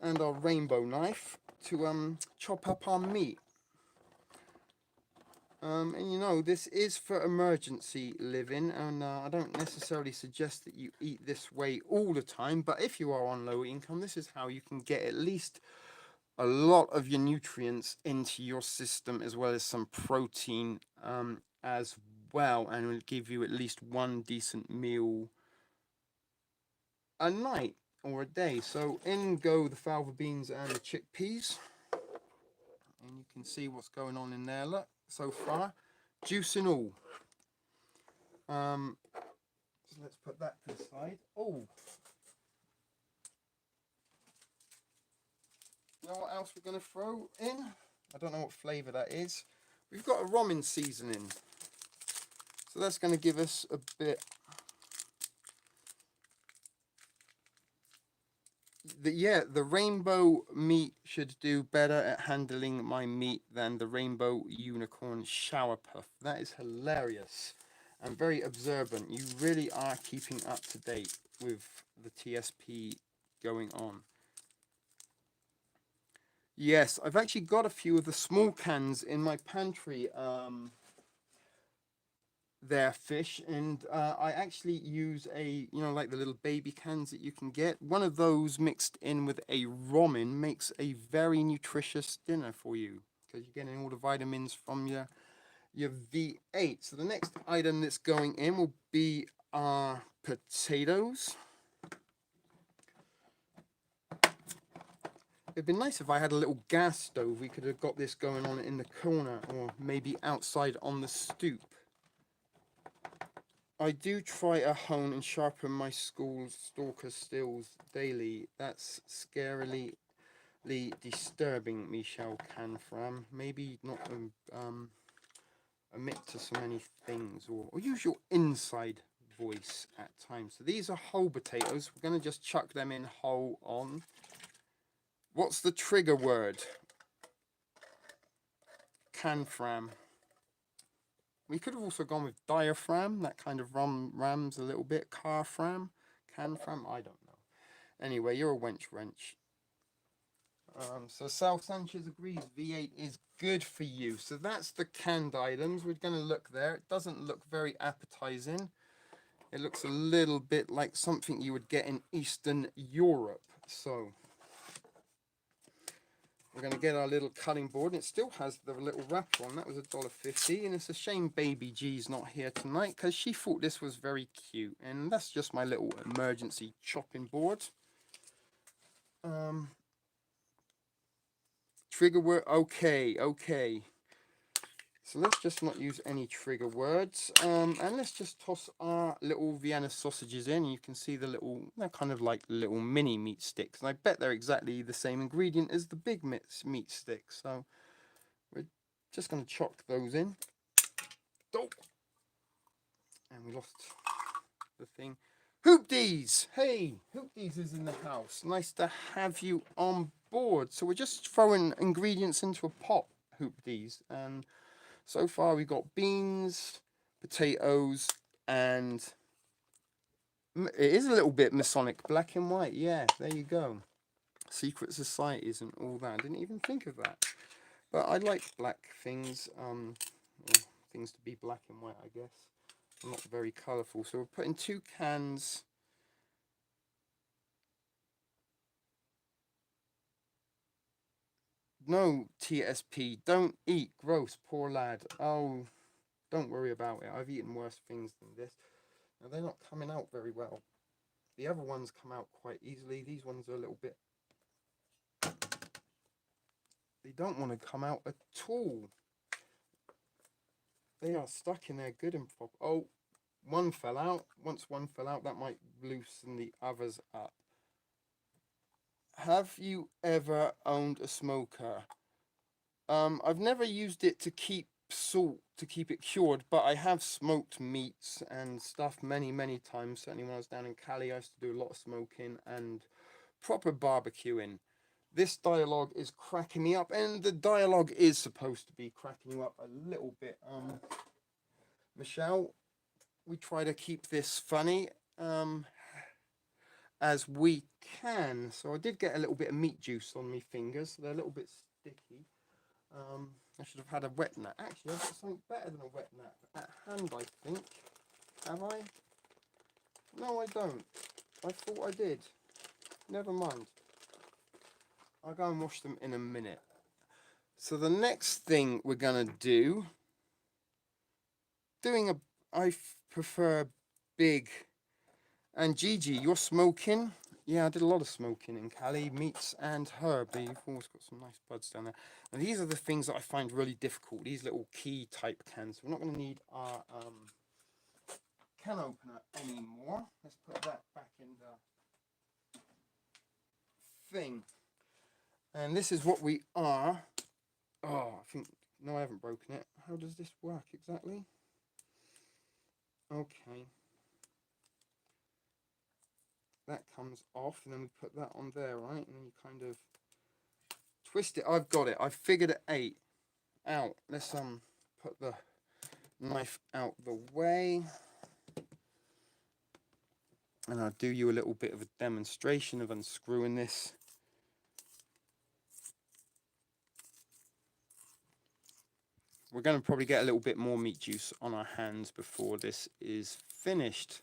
and our rainbow knife to chop up our meat. And you know, this is for emergency living, and I don't necessarily suggest that you eat this way all the time, but if you are on low income, this is how you can get at least a lot of your nutrients into your system, as well as some protein as well, and will give you at least one decent meal a night or a day. So in go the fava beans and the chickpeas, and you can see what's going on in there. Look, so far, juice and all. So let's put that to the side. Oh, you know what else we're going to throw in? I don't know what flavour that is. We've got a ramen seasoning, so that's going to give us a bit. The rainbow meat should do better at handling my meat than the rainbow unicorn shower puff. That is hilarious and very observant. You really are keeping up to date with the TSP going on. Yes, I've actually got a few of the small cans in my pantry. Their fish, and I actually use like the little baby cans that you can get. One of those mixed in with a ramen makes a very nutritious dinner for you because you're getting all the vitamins from your V8. So the next item that's going in will be our potatoes. It'd be nice if I had a little gas stove. We could have got this going on in the corner or maybe outside on the stoop. I do try to hone and sharpen my school stalker skills daily. That's scarily disturbing, Michelle Canfram. Maybe not omit to so many things, or use your inside voice at times. So these are whole potatoes. We're going to just chuck them in whole on. What's the trigger word? Canfram. We could have also gone with diaphragm. That kind of rams a little bit. Carfram, canfram, I don't know. Anyway, you're a wench wrench. So Sal Sanchez agrees V8 is good for you. So that's the canned items. We're going to look there. It doesn't look very appetizing. It looks a little bit like something you would get in Eastern Europe. So we're going to get our little cutting board. And it still has the little wrapper on. That was $1.50. And it's a shame Baby G's not here tonight because she thought this was very cute. And that's just my little emergency chopping board. Trigger word. Okay. So let's just not use any trigger words. And let's just toss our little Vienna sausages in. You can see the little, they're kind of like little mini meat sticks. And I bet they're exactly the same ingredient as the big meat sticks. So we're just going to chuck those in. Oh! And we lost the thing. Hoopdies! Hey, Hoopdies is in the house. Nice to have you on board. So we're just throwing ingredients into a pot, Hoopdies. And so far we've got beans, potatoes, and it is a little bit Masonic, black and white. Yeah, there you go. Secret societies and all that. I didn't even think of that. But I like black things, things to be black and white, I guess. Not very colourful. So we're putting 2 cans. No, TSP, don't eat. Gross, poor lad. Oh, don't worry about it. I've eaten worse things than this. Now, they're not coming out very well. The other ones come out quite easily. These ones are a little bit... They don't want to come out at all. They are stuck in there good and proper. Oh, one fell out. Once one fell out, that might loosen the others up. Have you ever owned a smoker? I've never used it to keep salt, to keep it cured, but I have smoked meats and stuff many times. Certainly when I was down in Cali, I used to do a lot of smoking and proper barbecuing. This dialogue is cracking me up, and the dialogue is supposed to be cracking you up a little bit. Michelle, we try to keep this funny as we can. So I did get a little bit of meat juice on my fingers. They're a little bit sticky. I should have had a wet nap. Actually, I've got something better than a wet nap at hand, I think. Have I? No, I don't. I thought I did. Never mind. I'll go and wash them in a minute. So the next thing we're going to do, I prefer big. And Gigi, you're smoking? Yeah, I did a lot of smoking in Cali, meats and herb. You've always got some nice buds down there. And these are the things that I find really difficult, these little key type cans. We're not going to need our can opener anymore. Let's put that back in the thing. And this is what we are. Oh, I think, no, I haven't broken it. How does this work exactly? Okay. That comes off, and then we put that on there, right? And then you kind of twist it. I've got it. I've figured it out. Let's put the knife out the way. And I'll do you a little bit of a demonstration of unscrewing this. We're going to probably get a little bit more meat juice on our hands before this is finished.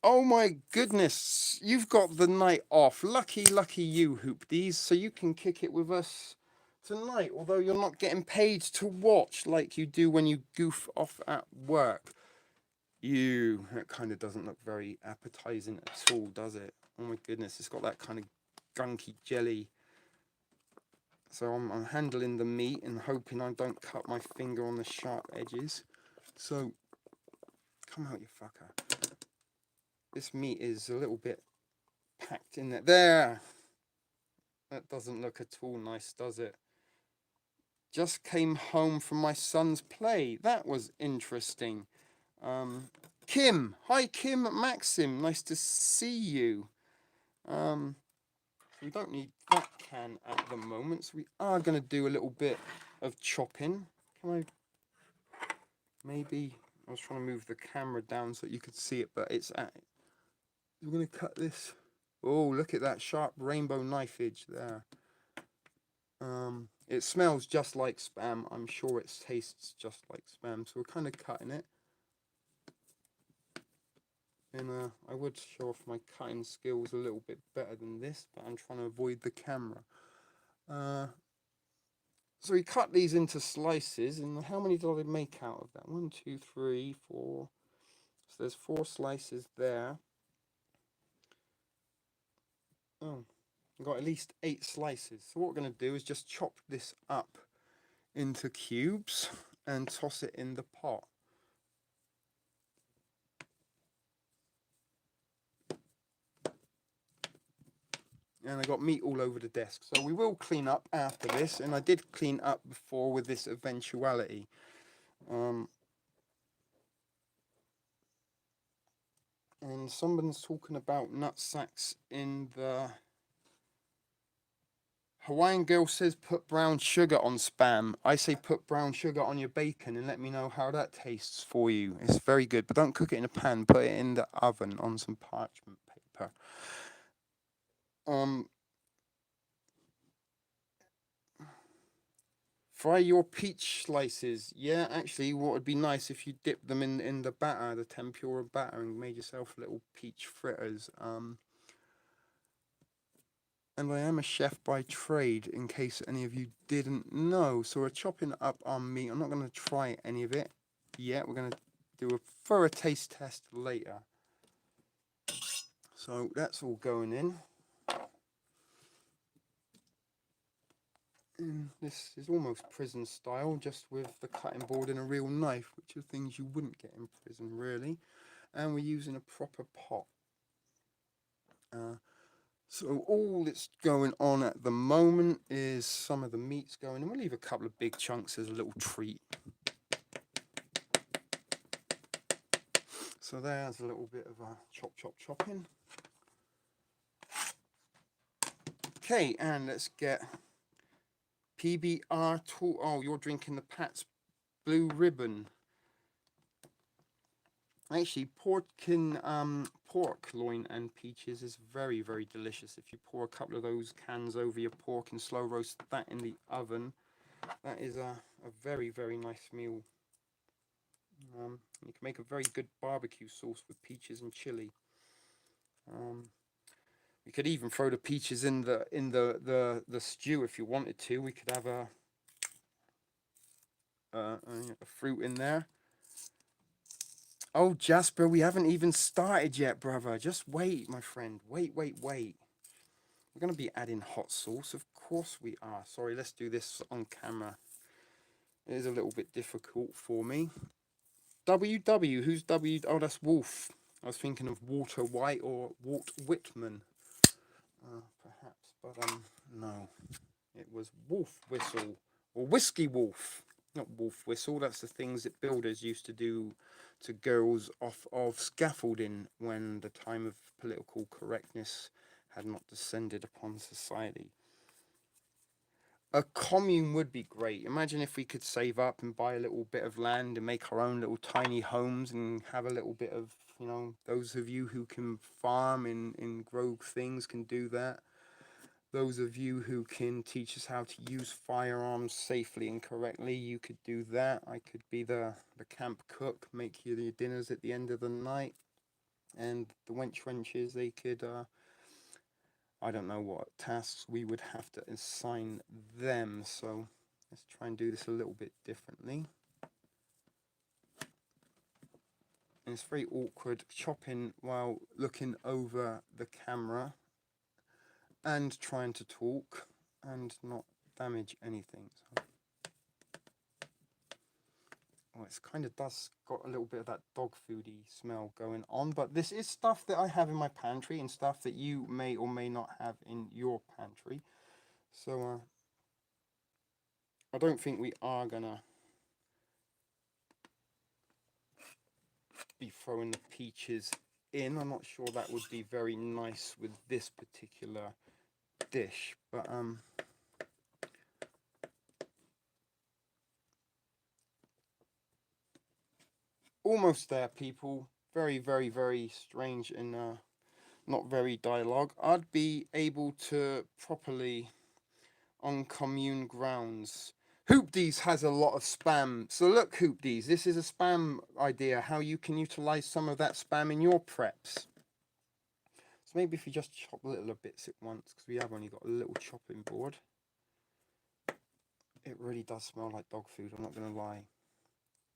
Oh my goodness, you've got the night off. Lucky you, Hoopdies. So you can kick it with us tonight, although you're not getting paid to watch like you do when you goof off at work. That kind of doesn't look very appetizing at all, does it? Oh my goodness, it's got that kind of gunky jelly. So I'm handling the meat and hoping I don't cut my finger on the sharp edges. So, come out, you fucker. This meat is a little bit packed in there. There! That doesn't look at all nice, does it? Just came home from my son's play. That was interesting. Kim. Hi, Kim Maxim. Nice to see you. We don't need that can at the moment, so we are going to do a little bit of chopping. Can I... Maybe... I was trying to move the camera down so you could see it, but it's at... We're going to cut this. Oh, look at that sharp rainbow knife edge there. It smells just like Spam. I'm sure it tastes just like Spam, so we're kind of cutting it. And I would show off my cutting skills a little bit better than this, but I'm trying to avoid the camera. So we cut these into slices, and how many did I make out of that? 1, 2, 3, 4. So there's 4 slices there. Oh, I've got at least 8 slices. So what we're going to do is just chop this up into cubes and toss it in the pot. And I got meat all over the desk. So we will clean up after this, and I did clean up before with this eventuality. And someone's talking about nut sacks in the Hawaiian girl says put brown sugar on spam. I say put brown sugar on your bacon and let me know how that tastes for you. It's very good, but don't cook it in a pan. Put it in the oven on some parchment paper. Fry your peach slices. Yeah, actually, what would be nice if you dip them in the batter, the tempura batter, and made yourself little peach fritters. And I am a chef by trade, in case any of you didn't know. So we're chopping up our meat. I'm not going to try any of it yet. We're going to do a thorough taste test later. So that's all going in. And this is almost prison style, just with the cutting board and a real knife, which are things you wouldn't get in prison, really. And we're using a proper pot. So all that's going on at the moment is some of the meat's going, and we'll leave a couple of big chunks as a little treat. So there's a little bit of a chopping. Okay, and let's get PBR tool. Oh, you're drinking the Pat's Blue Ribbon. Actually, pork loin and peaches is very, very delicious. If you pour a couple of those cans over your pork and slow roast that in the oven, that is a very, very nice meal. You can make a very good barbecue sauce with peaches and chili. You could even throw the peaches in the stew if you wanted to. We could have a fruit in there. Oh, Jasper, we haven't even started yet, brother. Just wait, my friend. Wait. We're going to be adding hot sauce. Of course we are. Sorry, let's do this on camera. It is a little bit difficult for me. WW, who's W? Oh, that's Wolf. I was thinking of Walter White or Walt Whitman. Perhaps, but no. It was Wolf Whistle, or Whiskey Wolf. Not Wolf Whistle, that's the things that builders used to do to girls off of scaffolding when the time of political correctness had not descended upon society. A commune would be great. Imagine if we could save up and buy a little bit of land and make our own little tiny homes and have a little bit of, those of you who can farm and grow things can do that. Those of you who can teach us how to use firearms safely and correctly, you could do that. I could be the camp cook, make you your dinners at the end of the night. And the wenches, they could, I don't know what tasks we would have to assign them. So let's try and do this a little bit differently. And it's very awkward chopping while looking over the camera and trying to talk and not damage anything. So, it kind of does got a little bit of that dog foody smell going on, but this is stuff that I have in my pantry and stuff that you may or may not have in your pantry. So I don't think we are gonna be throwing the peaches in. I'm not sure that would be very nice with this particular dish, but almost there, people. Very, very, very strange and not very dialogue. I'd be able to properly, on commune grounds, Hoopdies has a lot of spam. So look, Hoopdies, this is a spam idea, how you can utilize some of that spam in your preps. So maybe if you just chop little bits at once, because we have only got a little chopping board. It really does smell like dog food, I'm not going to lie.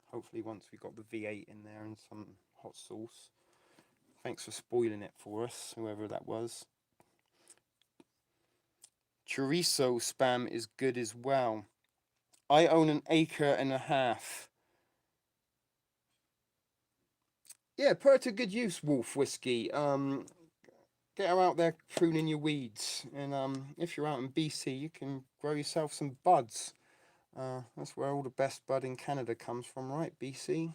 Hopefully once we got the V8 in there and some hot sauce. Thanks for spoiling it for us, whoever that was. Chorizo spam is good as well. I own an acre and a half. Yeah, put it to good use, Wolf Whiskey. Get her out there pruning your weeds. And if you're out in BC, you can grow yourself some buds. That's where all the best bud in Canada comes from, right? BC.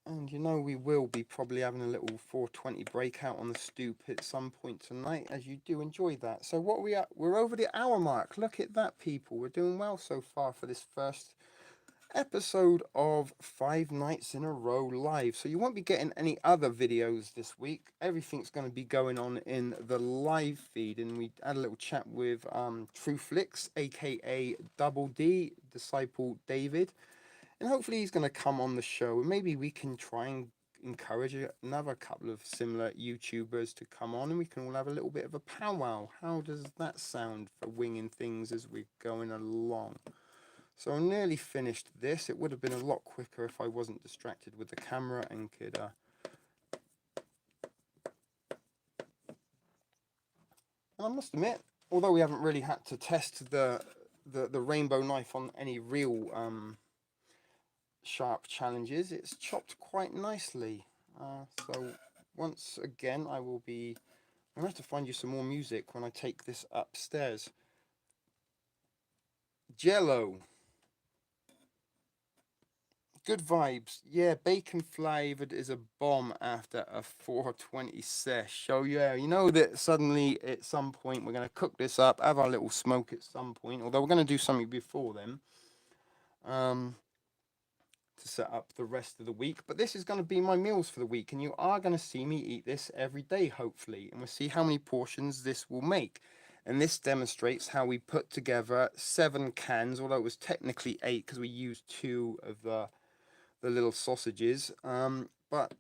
And you know we will be probably having a little 420 breakout on the stoop at some point tonight, as you do enjoy that. So what are we at? We're over the hour mark. Look at that, people. We're doing well so far for this first episode of 5 Nights in a Row live. So you won't be getting any other videos this week. Everything's going to be going on in the live feed. And we had a little chat with Truflix, aka Double D, Disciple David. And hopefully he's going to come on the show. And maybe we can try and encourage another couple of similar YouTubers to come on, and we can all have a little bit of a powwow. How does that sound for winging things as we're going along? So I'm nearly finished this. It would have been a lot quicker if I wasn't distracted with the camera and could... And I must admit, although we haven't really had to test the rainbow knife on any real sharp challenges, it's chopped quite nicely. So once again, I'm going to have to find you some more music when I take this upstairs. Jello. Good vibes. Yeah, bacon flavored is a bomb after a 420 sesh. So yeah, you know that suddenly at some point we're going to cook this up, have our little smoke at some point, although we're going to do something before then. To set up the rest of the week. But this is going to be my meals for the week, and you are going to see me eat this every day, hopefully. And we'll see how many portions this will make. And this demonstrates how we put together 7 cans, although it was technically 8 because we used 2 of the little sausages. But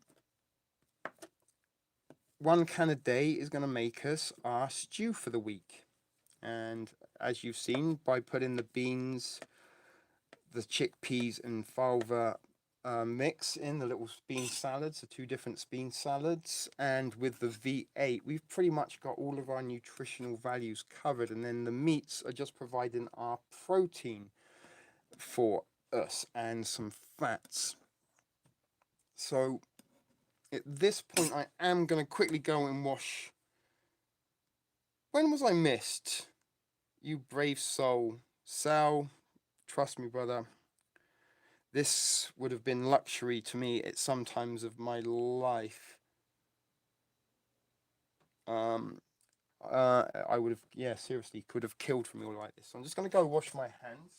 1 can a day is going to make us our stew for the week. And as you've seen, by putting the beans, the chickpeas and fava mix in the little bean salads, the 2 different bean salads, and with the V8, we've pretty much got all of our nutritional values covered. And then the meats are just providing our protein for us and some fats. So at this point, I am going to quickly go and wash. When was I missed? You brave soul. Sal, trust me, brother. This would have been luxury to me at some times of my life. I would have, yeah, seriously, could have killed for me all like this. So I'm just going to go wash my hands.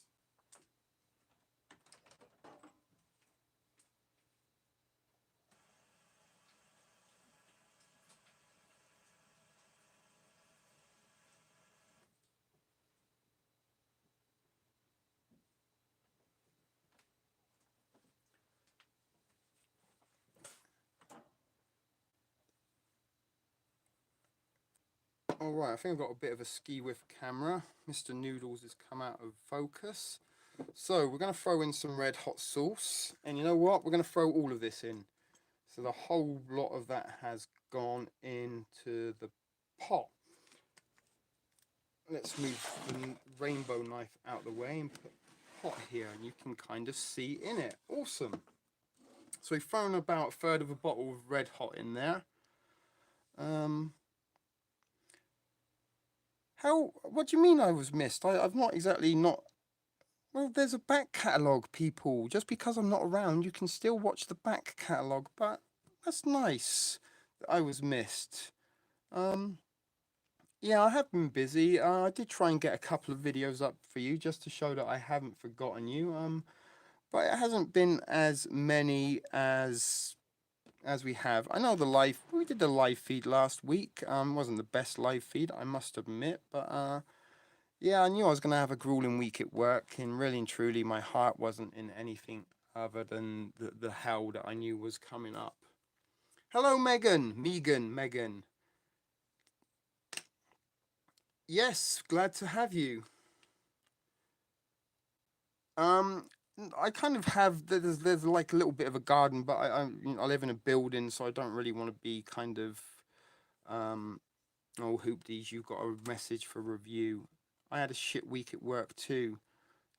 All right, I think I've got a bit of a ski with camera. Mr. Noodles has come out of focus. So we're going to throw in some red hot sauce. And you know what? We're going to throw all of this in. So the whole lot of that has gone into the pot. Let's move the rainbow knife out of the way and put the pot here. And you can kind of see in it. Awesome. So we've thrown about a third of a bottle of red hot in there. What do you mean I was missed? I've not exactly not... Well, there's a back catalogue, people. Just because I'm not around, you can still watch the back catalogue, but that's nice that I was missed. Yeah, I have been busy. I did try and get a couple of videos up for you just to show that I haven't forgotten you. But it hasn't been as many as we have. I know we did the live feed last week. Wasn't the best live feed, I must admit, but Yeah, I knew I was going to have a grueling week at work, and really and truly, my heart wasn't in anything other than the hell that I knew was coming up. Hello, Megan. Yes, glad to have you. Um, I kind of have there's like a little bit of a garden, but I live in a building, so I don't really want to be kind of um oh hoopties. You've got a message for review. I had a shit week at work too.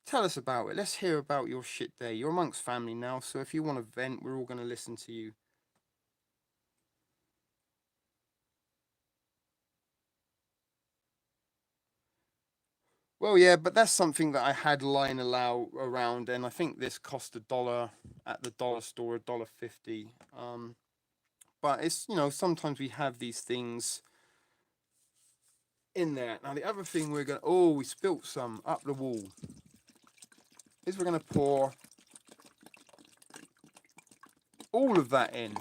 Tell us about it. Let's hear about your shit day. You're amongst family now, so if you want to vent, we're all going to listen to you. Well, yeah, but that's something that I had lying around, and I think this cost $1 at the dollar store, $1.50. But it's sometimes we have these things in there. Now the other thing we spilt some up the wall is we're gonna pour all of that in.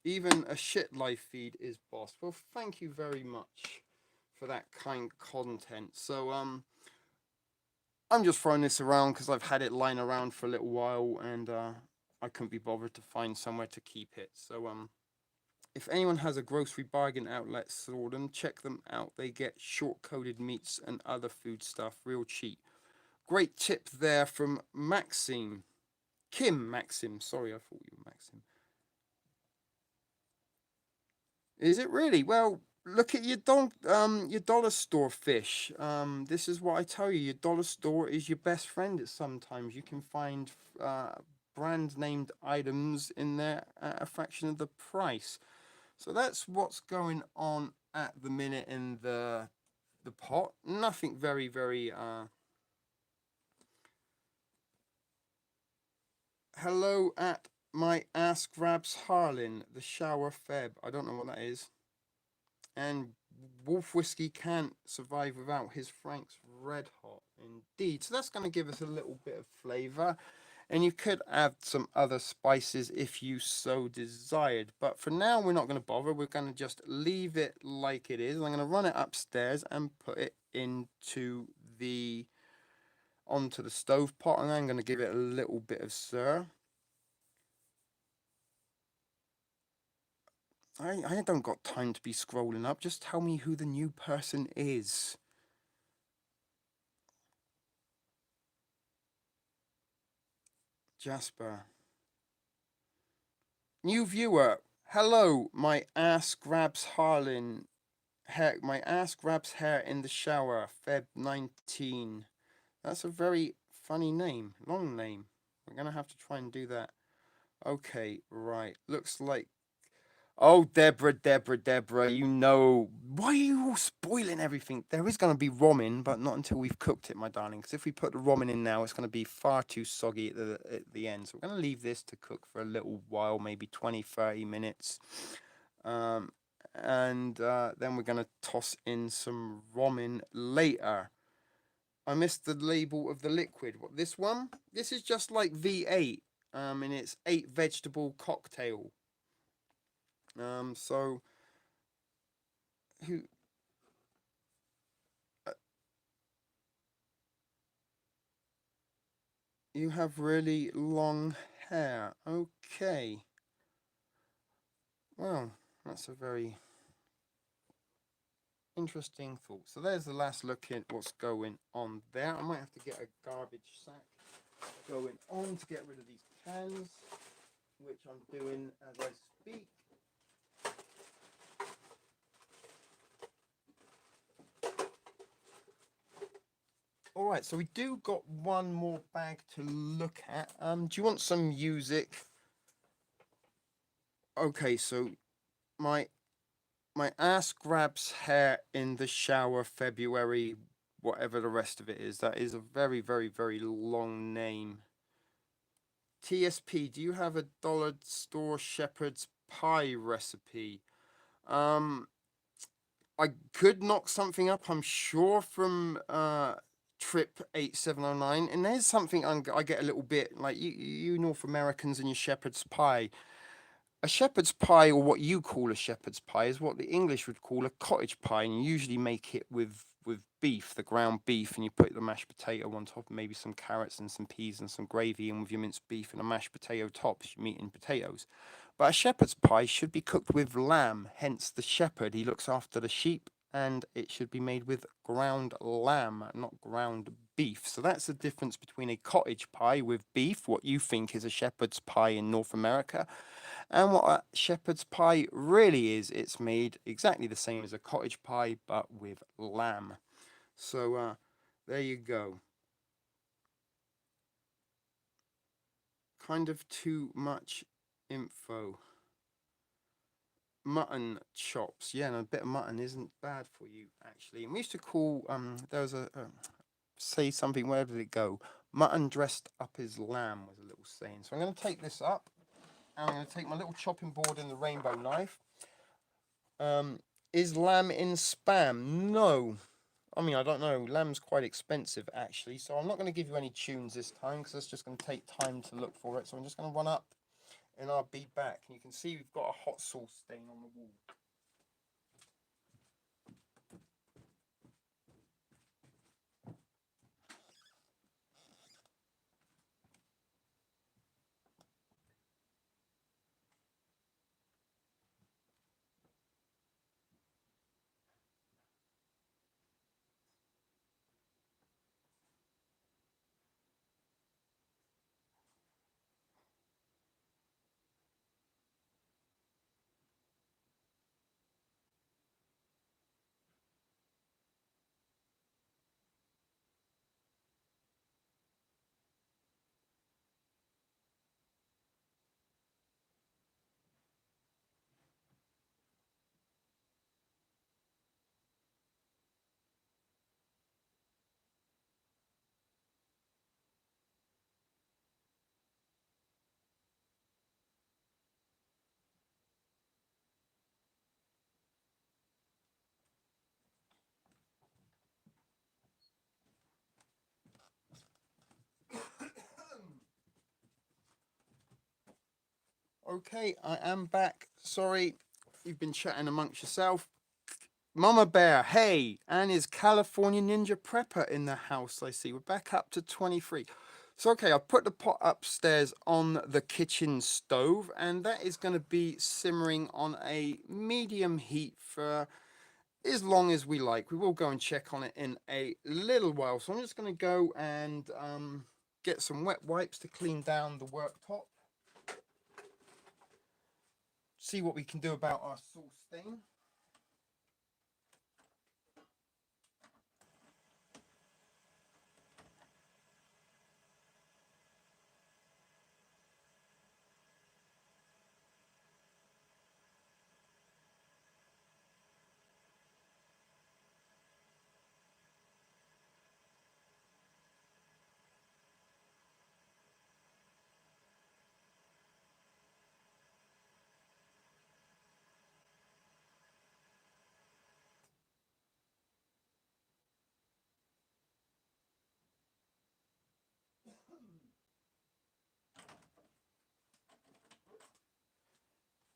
Even a shit live feed is boss. Well, thank you very much for that kind content. So I'm just throwing this around because I've had it lying around for a little while, and I couldn't be bothered to find somewhere to keep it. So if anyone has a grocery bargain outlet store them, check them out. They get short coded meats and other food stuff real cheap. Great tip there from Maxim. Kim Maxim. Sorry, I thought you were Maxim. Is it really? Well, look at your dollar store fish. This is what I tell you. Your dollar store is your best friend. Sometimes you can find uh, brand named items in there at a fraction of the price. So that's what's going on at the minute in the pot. Nothing very. Hello at my ass grabs Harlin, the shower Feb. I don't know what that is. And Wolf Whiskey can't survive without his Frank's Red Hot. Indeed. So that's going to give us a little bit of flavour. And you could add some other spices if you so desired. But for now, we're not going to bother. We're going to just leave it like it is. I'm going to run it upstairs and put it the onto the stove pot, and I'm going to give it a little bit of stir. I don't got time to be scrolling up. Just tell me who the new person is. Jasper. New viewer. Hello, my ass grabs Harlan. My ass grabs hair in the shower. Feb 19. That's a very funny name. Long name. We're going to have to try and do that. Okay, right. Looks like oh, Deborah, why are you all spoiling everything? There is going to be ramen, but not until we've cooked it, my darling. Because if we put the ramen in now, it's going to be far too soggy at the end. So we're going to leave this to cook for a little while, maybe 20, 30 minutes. Um, and then we're going to toss in some ramen later. I missed the label of the liquid. What, this one? This is just like V8, and it's 8 vegetable cocktail. So who uh, you have really long hair. Okay. Well, that's a very interesting thought. So there's the last look at what's going on there. I might have to get a garbage sack going on to get rid of these cans, which I'm doing as I speak. All right, so we do got one more bag to look at. Do you want some music? Okay, so my my ass grabs hair in the shower February, whatever the rest of it is. That is a very long name. TSP, do you have a dollar store shepherd's pie recipe? Um, I could knock something up, I'm sure, from Trip 8709, and there's something I get a little bit like you North Americans and your shepherd's pie. A shepherd's pie, or what you call a shepherd's pie, is what the English would call a cottage pie, and you usually make it with beef, the ground beef, and you put the mashed potato on top, maybe some carrots and some peas and some gravy, and with your minced beef and a mashed potato tops, meat and potatoes. But a shepherd's pie should be cooked with lamb, hence the shepherd. He looks after the sheep, and it should be made with ground lamb, not ground beef. So that's the difference between a cottage pie with beef, what you think is a shepherd's pie in North America, and what a shepherd's pie really is. It's made exactly the same as a cottage pie, but with lamb. So there you go. Kind of too much info. Mutton chops, yeah, and a bit of mutton isn't bad for you actually. And we used to call there was a say something. Where did it go? Mutton dressed up as lamb was a little saying. So I'm going to take this up, and I'm going to take my little chopping board and the rainbow knife. Is lamb in spam? No. I mean, I don't know. Lamb's quite expensive, actually. So I'm not going to give you any tunes this time because it's just going to take time to look for it. So I'm just going to run up and I'll be back. And you can see we've got a hot sauce stain on the wall. Okay, I am back. Sorry, you've been chatting amongst yourself. Mama Bear, hey, and is California Ninja Prepper in the house? I see. We're back up to 23. So, okay, I put the pot upstairs on the kitchen stove, and that is going to be simmering on a medium heat for as long as we like. We will go and check on it in a little while. So, I'm just going to go and get some wet wipes to clean down the worktop. See what we can do about our sauce stain.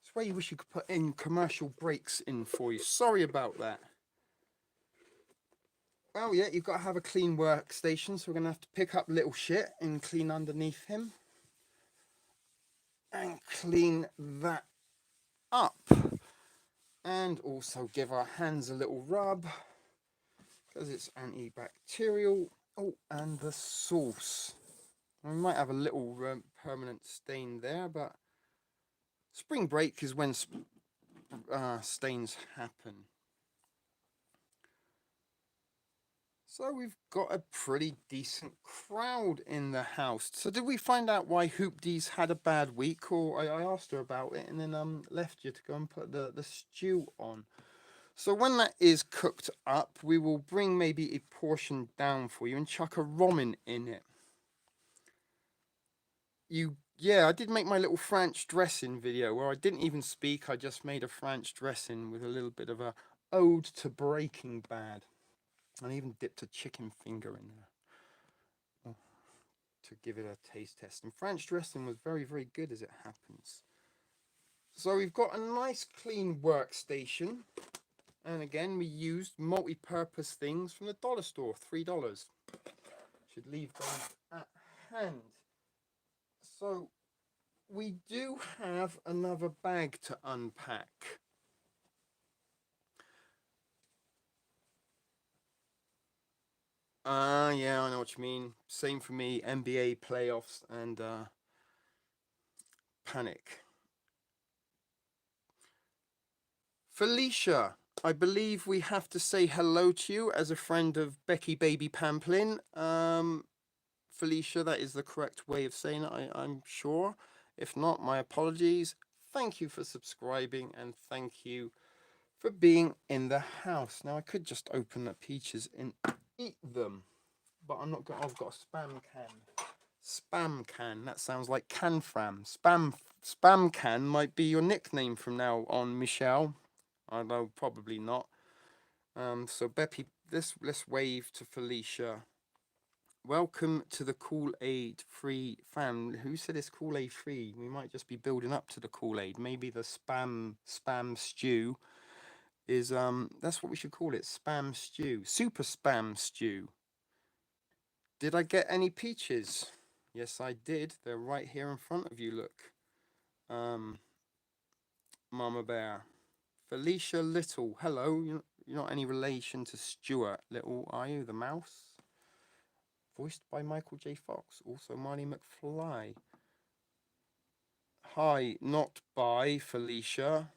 It's where you wish you could put in commercial breaks in for you. Sorry about that. Well, yeah, you've got to have a clean workstation, so we're going to have to pick up little shit and clean underneath him. And clean that up. And also give our hands a little rub, because it's antibacterial. Oh, and the sauce. We might have a little permanent stain there, but spring break is when stains happen. So we've got a pretty decent crowd in the house. So did we find out why Hoopdies had a bad week? Or I asked her about it and then left you to go and put the stew on. So when that is cooked up, we will bring maybe a portion down for you and chuck a ramen in it. Yeah, I did make my little French dressing video where I didn't even speak. I just made a French dressing with a little bit of a ode to Breaking Bad. And I even dipped a chicken finger in there. to give it a taste test. And French dressing was very, very good as it happens. So we've got a nice clean workstation. And again, we used multi-purpose things from the dollar store, $3. Should leave those at hand. So we do have another bag to unpack. Yeah, I know what you mean. Same for me, NBA playoffs and panic. Felicia, I believe we have to say hello to you as a friend of Becky Baby Pamplin. Felicia, that is the correct way of saying it, I'm sure. If not, my apologies. Thank you for subscribing and thank you for being in the house. Now, I could just open the peaches and eat them, but I'm not going to. I've got a spam can. Spam can. That sounds like canfram. Spam can might be your nickname from now on, Michelle. Although probably not. So Beppy, let's wave to Felicia. Welcome to the Kool-Aid free fam. Who said it's Kool-Aid free? We might just be building up to the Kool-Aid. Maybe the spam stew is that's what we should call it. Spam stew. Super spam stew. Did I get any peaches? Yes, I did. They're right here in front of you, look. Mama Bear. Felicia Little. Hello. You're not any relation to Stuart Little, are you? The mouse? Voiced by Michael J. Fox. Also Marty McFly. Hi, not bye, Felicia.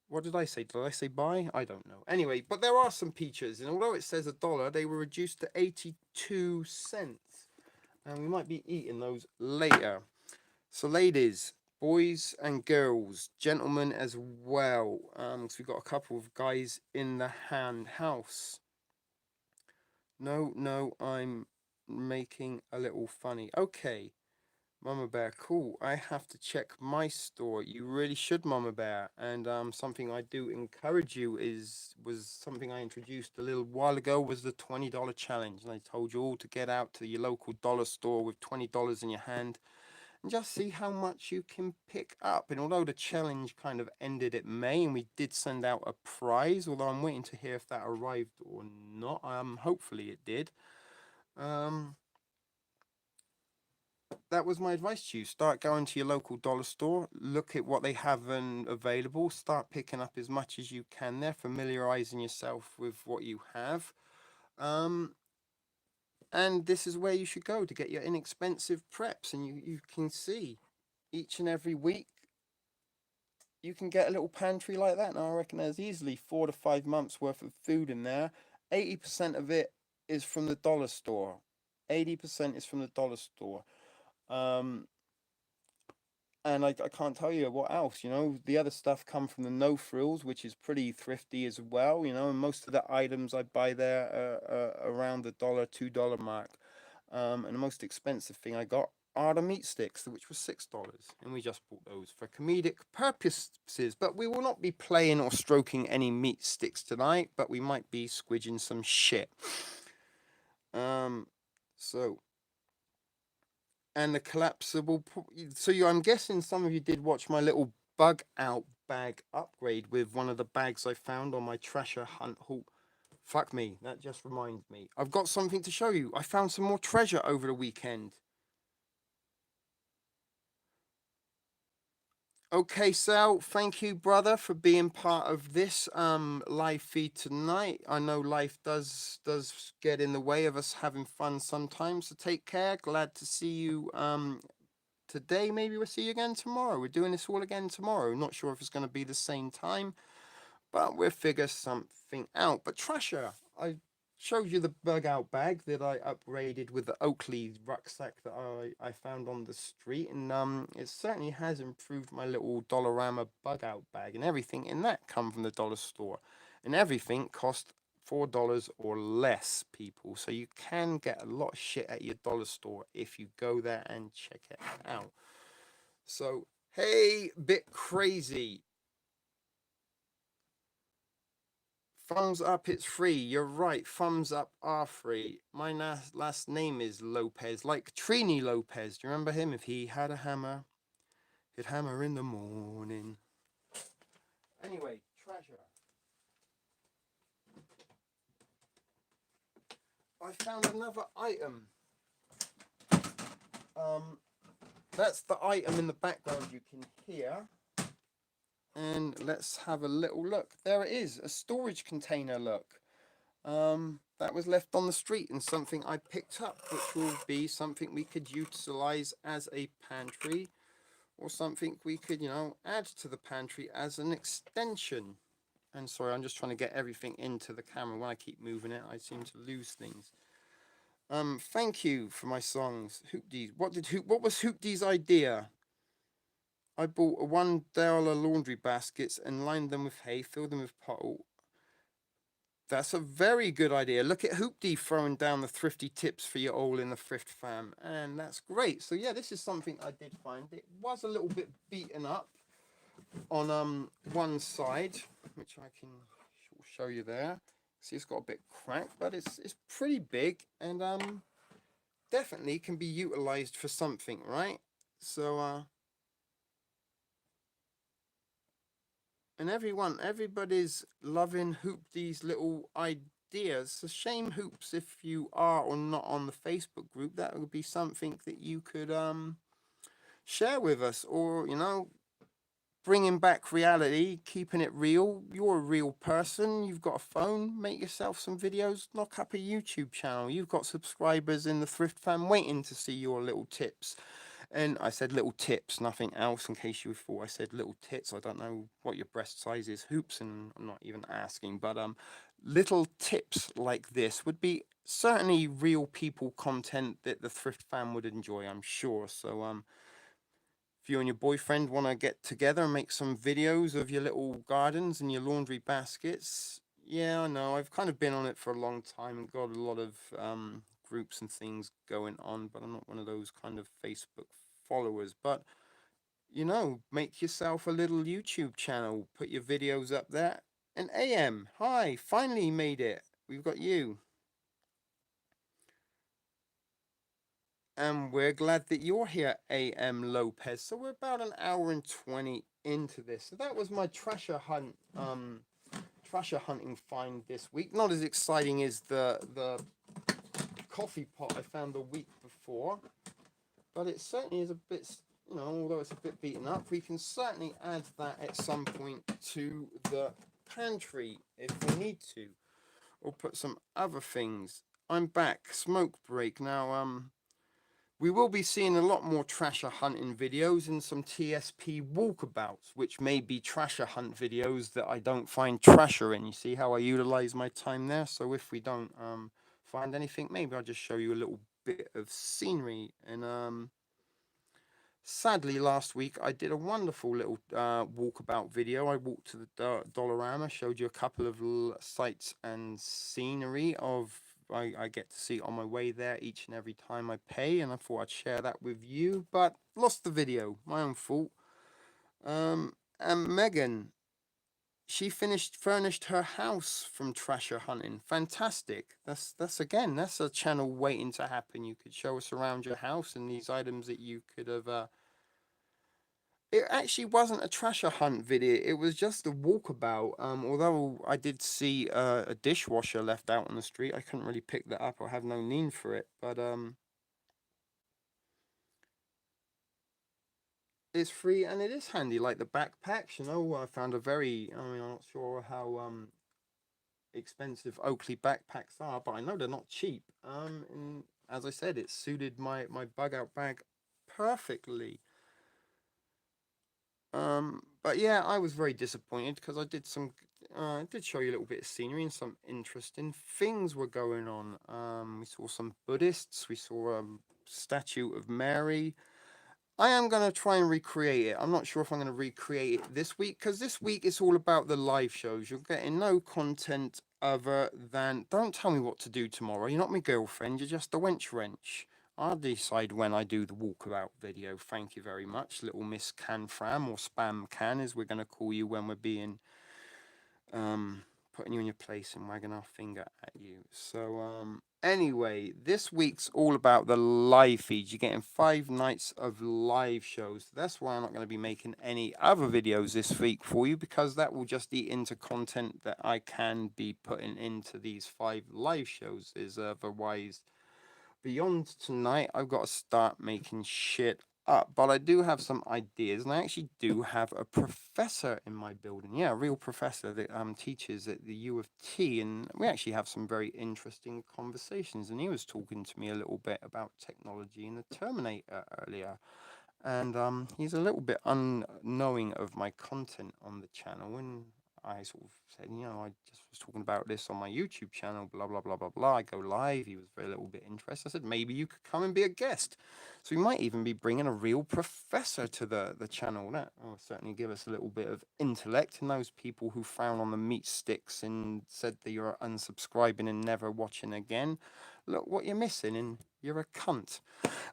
What did I say? Did I say bye? I don't know. Anyway, but there are some peaches, and although it says $1, they were reduced to 82 cents. And we might be eating those later. So, ladies, boys and girls, gentlemen as well. So we've got a couple of guys in the house. No, I'm making a little funny. Okay, Mama Bear, cool. I have to check my store. You really should, Mama Bear. And something I do encourage you was something I introduced a little while ago was the $20 challenge. And I told you all to get out to your local dollar store with $20 in your hand and just see how much you can pick up. And although the challenge kind of ended at May and we did send out a prize, although I'm waiting to hear if that arrived or not. Hopefully it did. That was my advice to you. Start going to your local dollar store, look at what they have available, start picking up as much as you can there, familiarizing yourself with what you have. And this is where you should go to get your inexpensive preps. And you can see each and every week you can get a little pantry like that. And I reckon there's easily 4 to 5 months worth of food in there. 80% of it is from the dollar store. 80% is from the dollar store. And I can't tell you what else, the other stuff come from the no frills, which is pretty thrifty as well, and most of the items I buy there are around the $2 mark. And the most expensive thing I got are the meat sticks, which was $6, and we just bought those for comedic purposes. But we will not be playing or stroking any meat sticks tonight, but we might be squidging some shit. So and the collapsible. So I'm guessing some of you did watch my little bug out bag upgrade with one of the bags I found on my treasure hunt haul. Fuck me, that just reminds me. I've got something to show you. I found some more treasure over the weekend. Okay, Sal, thank you, brother, for being part of this live feed tonight. I know life does get in the way of us having fun sometimes, so take care. Glad to see you today. Maybe we'll see you again tomorrow. We're doing this all again tomorrow. Not sure if it's going to be the same time, but we'll figure something out. But Trasher, I showed you the bug out bag that I upgraded with the Oakley rucksack that I found on the street, and it certainly has improved my little Dollarama bug out bag, and everything in that come from the dollar store, and everything cost $4 or less, people. So you can get a lot of shit at your dollar store if you go there and check it out. So hey, bit crazy. Thumbs up, it's free. You're right. Thumbs up are free. My last name is Lopez, like Trini Lopez. Do you remember him? If he had a hammer, he'd hammer in the morning. Anyway, treasure. I found another item. That's the item in the background you can hear. And let's have a little look. There it is, a storage container, look. That was left on the street and something I picked up, which will be something we could utilize as a pantry or something we could, add to the pantry as an extension. And sorry, I'm just trying to get everything into the camera. When I keep moving it, I seem to lose things. Thank you for my songs. Hoopdies. What was Hoopdies' idea? I bought $1 laundry baskets and lined them with hay, filled them with pottle. That's a very good idea. Look at Hoopty throwing down the thrifty tips for you all in the thrift fam. And that's great. So yeah, this is something I did find. It was a little bit beaten up on one side, which I can show you there. See, it's got a bit cracked, but it's pretty big and definitely can be utilized for something, right? So and everybody's loving these little ideas. It's a shame, Hoops, if you are or not on the Facebook group, that would be something that you could share with us, or bringing back reality, keeping it real. You're a real person. You've got a phone. Make yourself some videos. Knock up a YouTube channel. You've got subscribers in the Thrift Fam waiting to see your little tips. And I said little tips, nothing else, in case you thought I said little tits. I don't know what your breast size is, Hoops, and I'm not even asking. But little tips like this would be certainly real people content that the Thrift Fam would enjoy, I'm sure. So if you and your boyfriend want to get together and make some videos of your little gardens and your laundry baskets, yeah, I know. I've kind of been on it for a long time and got a lot of groups and things going on, but I'm not one of those kind of Facebook followers. But, make yourself a little YouTube channel, put your videos up there. And AM, hi, finally made it. We've got you. And we're glad that you're here, AM Lopez. So we're about an hour and 20 into this. So that was my treasure hunting find this week. Not as exciting as the coffee pot I found the week before, but it certainly is a bit, although it's a bit beaten up, we can certainly add that at some point to the pantry if we need to, or put some other things. I'm back. Smoke break now. We will be seeing a lot more treasure hunting videos and some TSP walkabouts, which may be treasure hunt videos that I don't find treasure in. You see how I utilize my time there? So if we don't find anything, maybe I'll just show you a little bit of scenery. And sadly, last week I did a wonderful little walkabout video. I walked to the Dollarama, showed you a couple of sights and scenery of I get to see on my way there each and every time I pay, and I thought I'd share that with you, but lost the video. My own fault. And Megan, she furnished her house from treasure hunting. Fantastic. That's a channel waiting to happen. You could show us around your house and these items that you could have. It actually wasn't a treasure hunt video. It was just a walkabout. Although I did see a dishwasher left out on the street, I couldn't really pick that up. I have no need for it. But it's free and it is handy. Like the backpacks, I found a very. I mean, I'm not sure how expensive Oakley backpacks are, but I know they're not cheap. And as I said, it suited my bug out bag perfectly. But yeah, I was very disappointed because I did show you a little bit of scenery and some interesting things were going on. We saw some Buddhists, we saw a statue of Mary. I am going to try and recreate it. I'm not sure if I'm going to recreate it this week because this week it's all about the live shows. You're getting no content other than don't tell me what to do tomorrow. You're not my girlfriend, you're just a wench wrench. I'll decide when I do the walkabout video. Thank you very much, little Miss Canfram, or Spam Can, as we're going to call you when we're being putting you in your place and wagging our finger at you. So, anyway, this week's all about the live feeds. You're getting 5 nights of live shows. That's why I'm not going to be making any other videos this week for you, because that will just eat into content that I can be putting into these 5 live shows. Is otherwise, beyond tonight, I've got to start making shit up. But I do have some ideas, and I actually do have a professor in my building. Yeah, a real professor that teaches at the U of T, and we actually have some very interesting conversations. And he was talking to me a little bit about technology and the Terminator earlier. And he's a little bit unknowing of my content on the channel, and I sort of said, I just was talking about this on my YouTube channel, blah blah blah blah blah. I go live. He was very little bit interested. I said maybe you could come and be a guest. So we might even be bringing a real professor to the channel. That will certainly give us a little bit of intellect. And those people who frown on the meat sticks and said that you're unsubscribing and never watching again, look what you're missing, and you're a cunt.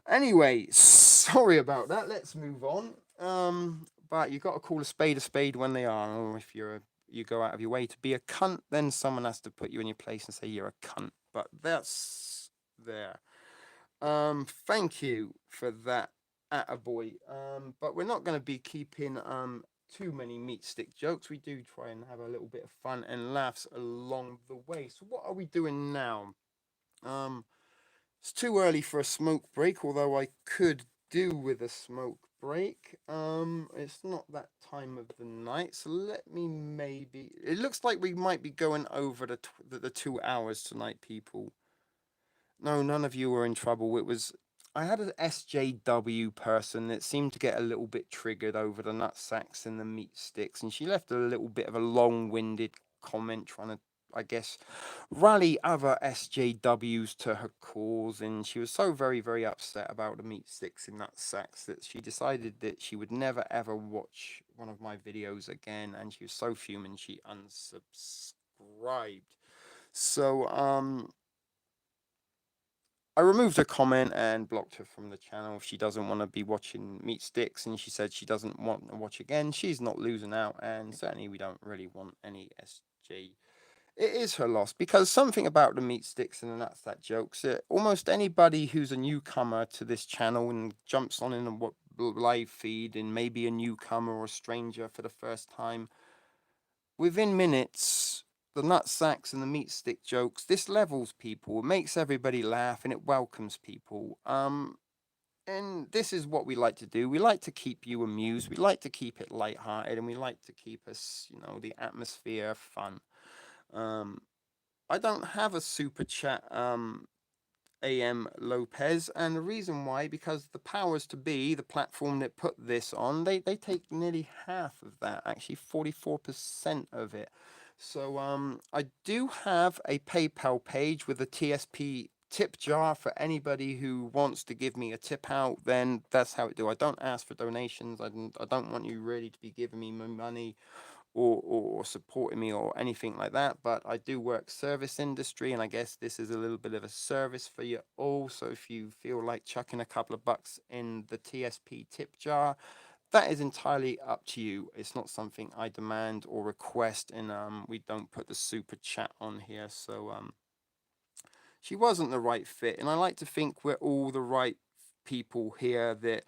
Anyway, sorry about that. Let's move on. But you got to call a spade when they are. Or if you go out of your way to be a cunt, then someone has to put you in your place and say you're a cunt. But that's there. Thank you for that, attaboy. But we're not going to be keeping too many meat stick jokes. We do try and have a little bit of fun and laughs along the way. So what are we doing now? Um, it's too early for a smoke break, although I could do with a smoke break. It's not that time of the night, so let me maybe. It looks like we might be going over the 2 hours tonight, people. No, none of you were in trouble. It was. I had an SJW person that seemed to get a little bit triggered over the nut sacks and the meat sticks, and she left a little bit of a long-winded comment trying to, I guess, rally other SJWs to her cause. And she was so very, very upset about the meat sticks and nut sacks that she decided that she would never ever watch one of my videos again. And she was so fuming she unsubscribed. So I removed her comment and blocked her from the channel. She doesn't want to be watching meat sticks, and she said she doesn't want to watch again. She's not losing out, and certainly we don't really want any SJ. It is her loss, because something about the meat sticks and the nutsack jokes. Almost anybody who's a newcomer to this channel and jumps on in a live feed, and maybe a newcomer or a stranger for the first time, within minutes, the nut sacks and the meat stick jokes, this levels people, it makes everybody laugh, and it welcomes people. And this is what we like to do. We like to keep you amused. We like to keep it lighthearted, and we like to keep us, the atmosphere fun. Um, I don't have a super chat, AM Lopez, and the reason why, because the powers to be, the platform that put this on, they take nearly half of that, actually 44% of it. So I do have a PayPal page with a TSP tip jar for anybody who wants to give me a tip out. Then that's how it do. I don't ask for donations. I don't want you really to be giving me money or supporting me or anything like that. But I do work service industry, and I guess this is a little bit of a service for you all. So if you feel like chucking a couple of bucks in the TSP tip jar, that is entirely up to you. It's not something I demand or request, and we don't put the super chat on here. So she wasn't the right fit, and I like to think we're all the right people here. That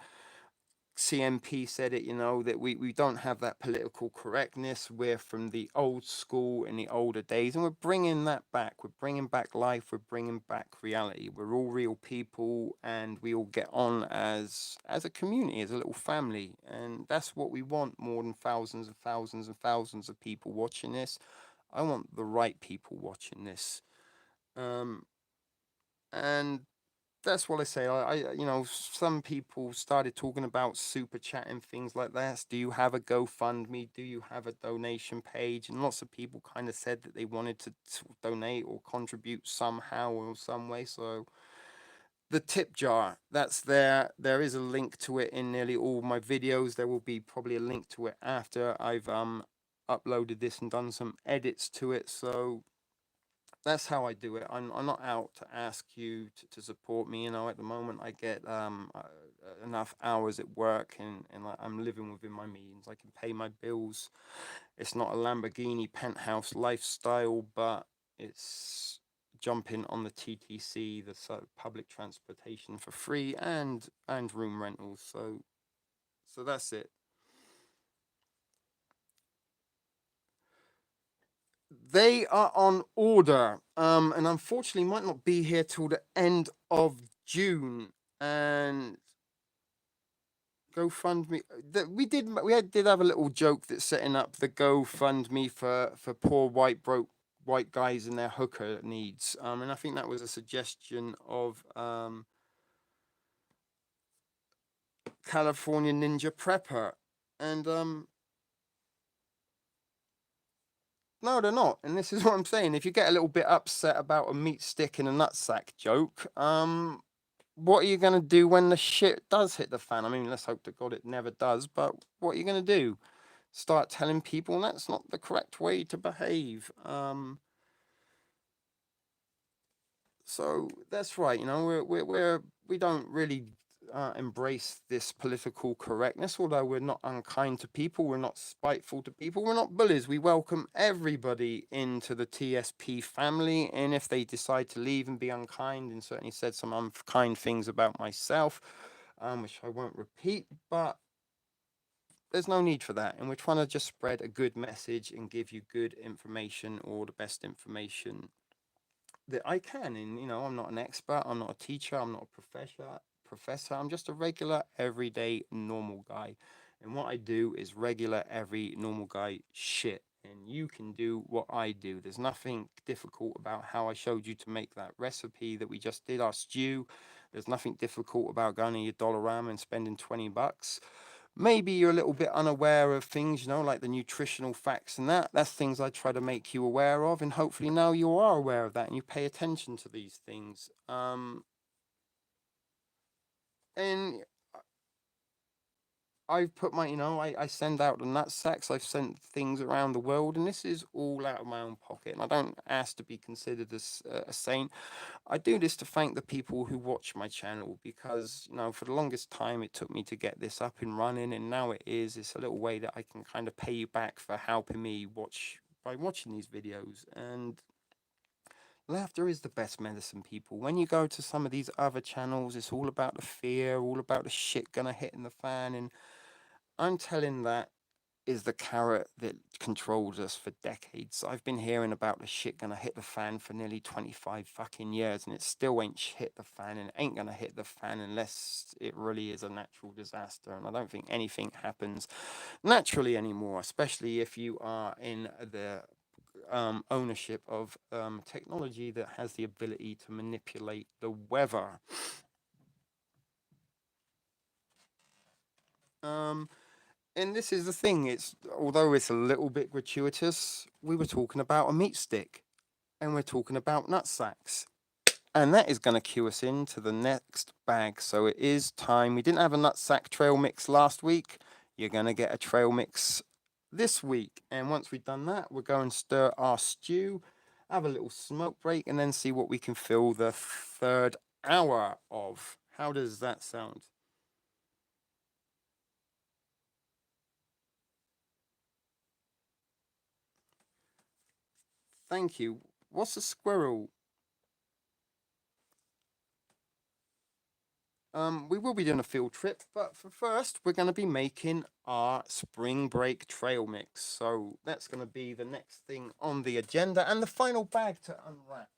CMP said it, that we don't have that political correctness. We're from the old school in the older days, and we're bringing that back. We're bringing back life. We're bringing back reality. We're all real people, and we all get on as a community, as a little family, and that's what we want more than thousands and thousands and thousands of people watching this. I want the right people watching this, and that's what I say. Some people started talking about super chat and things like that. Do you have a GoFundMe? Do you have a donation page? And lots of people kind of said that they wanted to donate or contribute somehow or some way. So the tip jar, that's there. There is a link to it in nearly all my videos. There will be probably a link to it after I've uploaded this and done some edits to it. So that's how I do it. I'm not out to ask you to support me. You know, at the moment I get enough hours at work, and I'm living within my means. I can pay my bills. It's not a Lamborghini penthouse lifestyle, but it's jumping on the TTC, the public transportation for free, and room rentals. So that's it. They are on order, and unfortunately might not be here till the end of June. And GoFundMe, did have a little joke that's setting up the GoFundMe for poor white guys and their hooker needs. And I think that was a suggestion of California Ninja Prepper, and no, they're not. And this is what I'm saying. If you get a little bit upset about a meat stick in a nutsack joke, what are you gonna do when the shit does hit the fan? I mean, let's hope to God it never does. But what are you gonna do? Start telling people that's not the correct way to behave? So that's right. You know, we don't really embrace this political correctness. Although we're not unkind to people, we're not spiteful to people, we're not bullies. We welcome everybody into the TSP family, and if they decide to leave and be unkind, and certainly said some unkind things about myself, which I won't repeat, but there's no need for that. And we're trying to just spread a good message and give you good information, or the best information that I can. And you know, I'm not an expert, I'm not a teacher, I'm not a professor. I'm just a regular, everyday, normal guy. And what I do is regular, every normal guy shit. And you can do what I do. There's nothing difficult about how I showed you to make that recipe that we just did, our stew. There's nothing difficult about going to your Dollarama and spending $20. Maybe you're a little bit unaware of things, you know, like the nutritional facts and that. That's things I try to make you aware of, and hopefully now you are aware of that and you pay attention to these things. And I've put my, you know, I send out the nut sacks. I've sent things around the world, and this is all out of my own pocket. And I don't ask to be considered as a saint. I do this to thank the people who watch my channel, because, you know, for the longest time it took me to get this up and running, and now it is. It's a little way that I can kind of pay you back for helping me watch by watching these videos. And laughter is the best medicine, people. When you go to some of these other channels, it's all about the fear, all about the shit gonna hit in the fan, and I'm telling that is the carrot that controls us for decades. I've been hearing about the shit gonna hit the fan for nearly 25 fucking years, and it still ain't hit the fan, and it ain't gonna hit the fan unless it really is a natural disaster. And I don't think anything happens naturally anymore, especially if you are in the ownership of technology that has the ability to manipulate the weather. Um, and this is the thing, it's, although it's a little bit gratuitous, we were talking about a meat stick, and we're talking about nut sacks, and that is going to cue us into the next bag. So it is time. We didn't have a nut sack trail mix last week. You're going to get a trail mix this week, and once we've done that, we'll go and stir our stew, have a little smoke break, and then see what we can fill the third hour of. How does that sound? Thank you. What's a squirrel? We will be doing a field trip, but for first, we're going to be making our spring break trail mix. So that's going to be the next thing on the agenda, and the final bag to unwrap.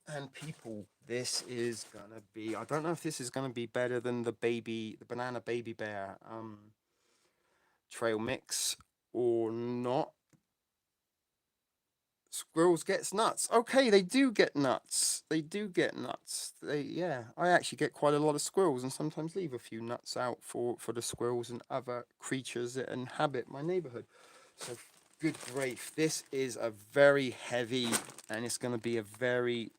And people, this is going to be, I don't know if this is going to be better than the banana baby bear trail mix or not. Squirrels gets nuts. Okay, they do get nuts. They do get nuts. Yeah, I actually get quite a lot of squirrels, and sometimes leave a few nuts out for the squirrels and other creatures that inhabit my neighborhood. So good grief, this is a very heavy, and it's going to be a very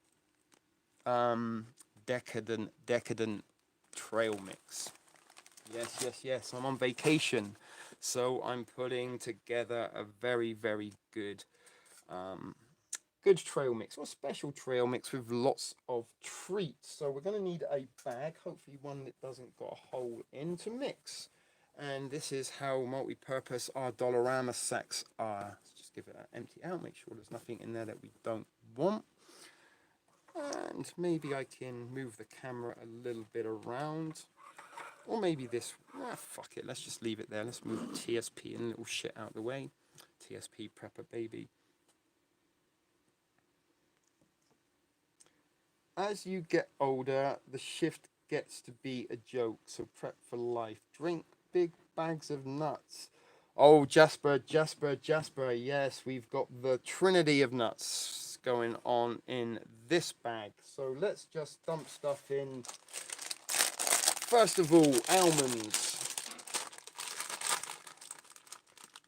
um decadent trail mix. Yes, I'm on vacation, so I'm putting together a very good um Good trail mix, or special trail mix with lots of treats. So we're going to need a bag, hopefully one that doesn't got a hole in, to mix. And this is how multi-purpose our Dollarama sacks are. Let's just give it an empty out, make sure there's nothing in there that we don't want. And maybe I can move the camera a little bit around. Or maybe this, fuck it, let's just leave it there. Let's move TSP and little shit out of the way. TSP prepper, baby. As you get older, the shift gets to be a joke, so prep for life. Drink big bags of nuts. Oh, Jasper, Jasper, Jasper, yes, we've got the trinity of nuts going on in this bag. So let's just dump stuff in. First of all, almonds.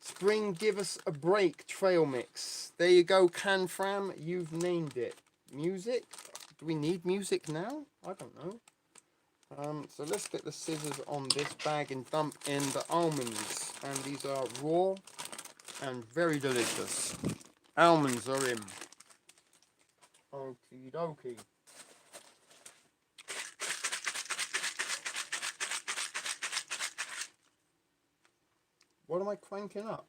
Spring, give us a break, trail mix. There you go, Can Fram, you've named it. Music? Do we need music now? I don't know. So let's get the scissors on this bag and dump in the almonds. And these are raw and very delicious. Almonds are in. Okie dokie. What am I cranking up?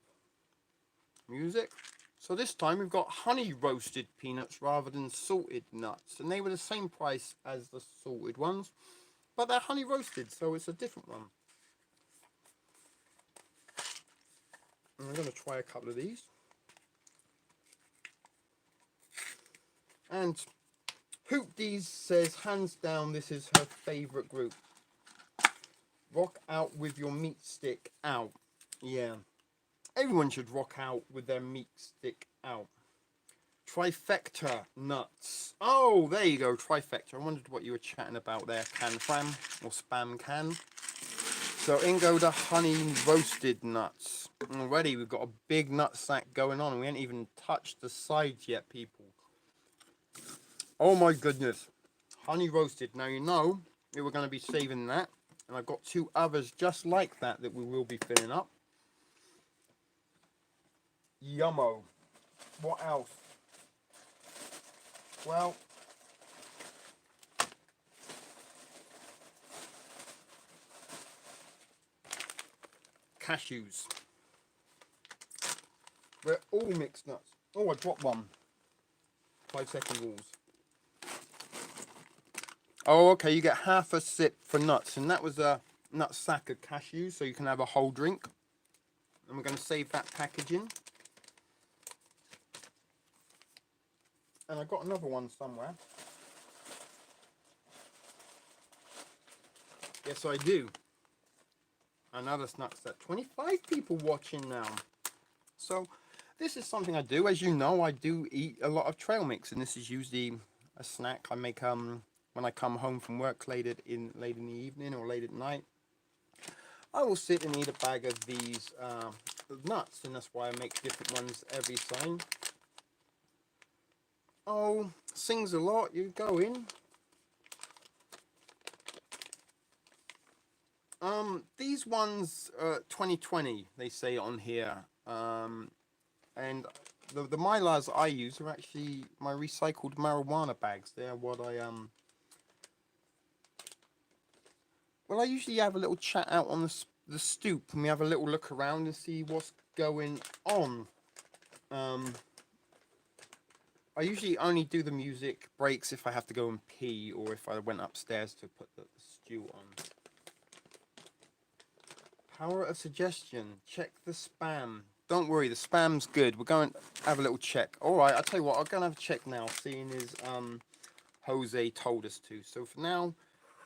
Music? So this time we've got honey roasted peanuts rather than salted nuts. And they were the same price as the salted ones. But they're honey roasted, so it's a different one. And I'm going to try a couple of these. And Hoopdies says, hands down, this is her favourite group. Rock out with your meat stick out. Yeah. Everyone should rock out with their meat stick out. Trifecta nuts. Oh, there you go, trifecta. I wondered what you were chatting about there, Can Fram, or Spam Can. So in go the honey roasted nuts. Already we've got a big nut sack going on. We ain't even touched the sides yet, people. Oh my goodness. Honey roasted. Now you know we were going to be saving that. And I've got two others just like that we will be filling up. Yummo. What else? Well, cashews. They're all mixed nuts. Oh, I dropped one. 5-second rules. Oh, okay, you get half a sip for nuts. And that was a nut sack of cashews, so you can have a whole drink. And we're going to save that packaging. And I got another one somewhere. Yes, I do. Another nut set. 25 people watching now. So this is something I do. As you know, I do eat a lot of trail mix, and this is usually a snack I make when I come home from work late in the evening or late at night. I will sit and eat a bag of these nuts, and that's why I make different ones every time. Oh, sings a lot. You go in. These ones, 2020, they say on here. And the Mylars I use are actually my recycled marijuana bags. They're what well, I usually have a little chat out on the stoop, and we have a little look around and see what's going on. I usually only do the music breaks if I have to go and pee, or if I went upstairs to put the stew on. Power of suggestion. Check the spam. Don't worry, the spam's good. We're going to have a little check. Alright, I'll tell you what, I'm going to have a check now, seeing as Jose told us to. So for now,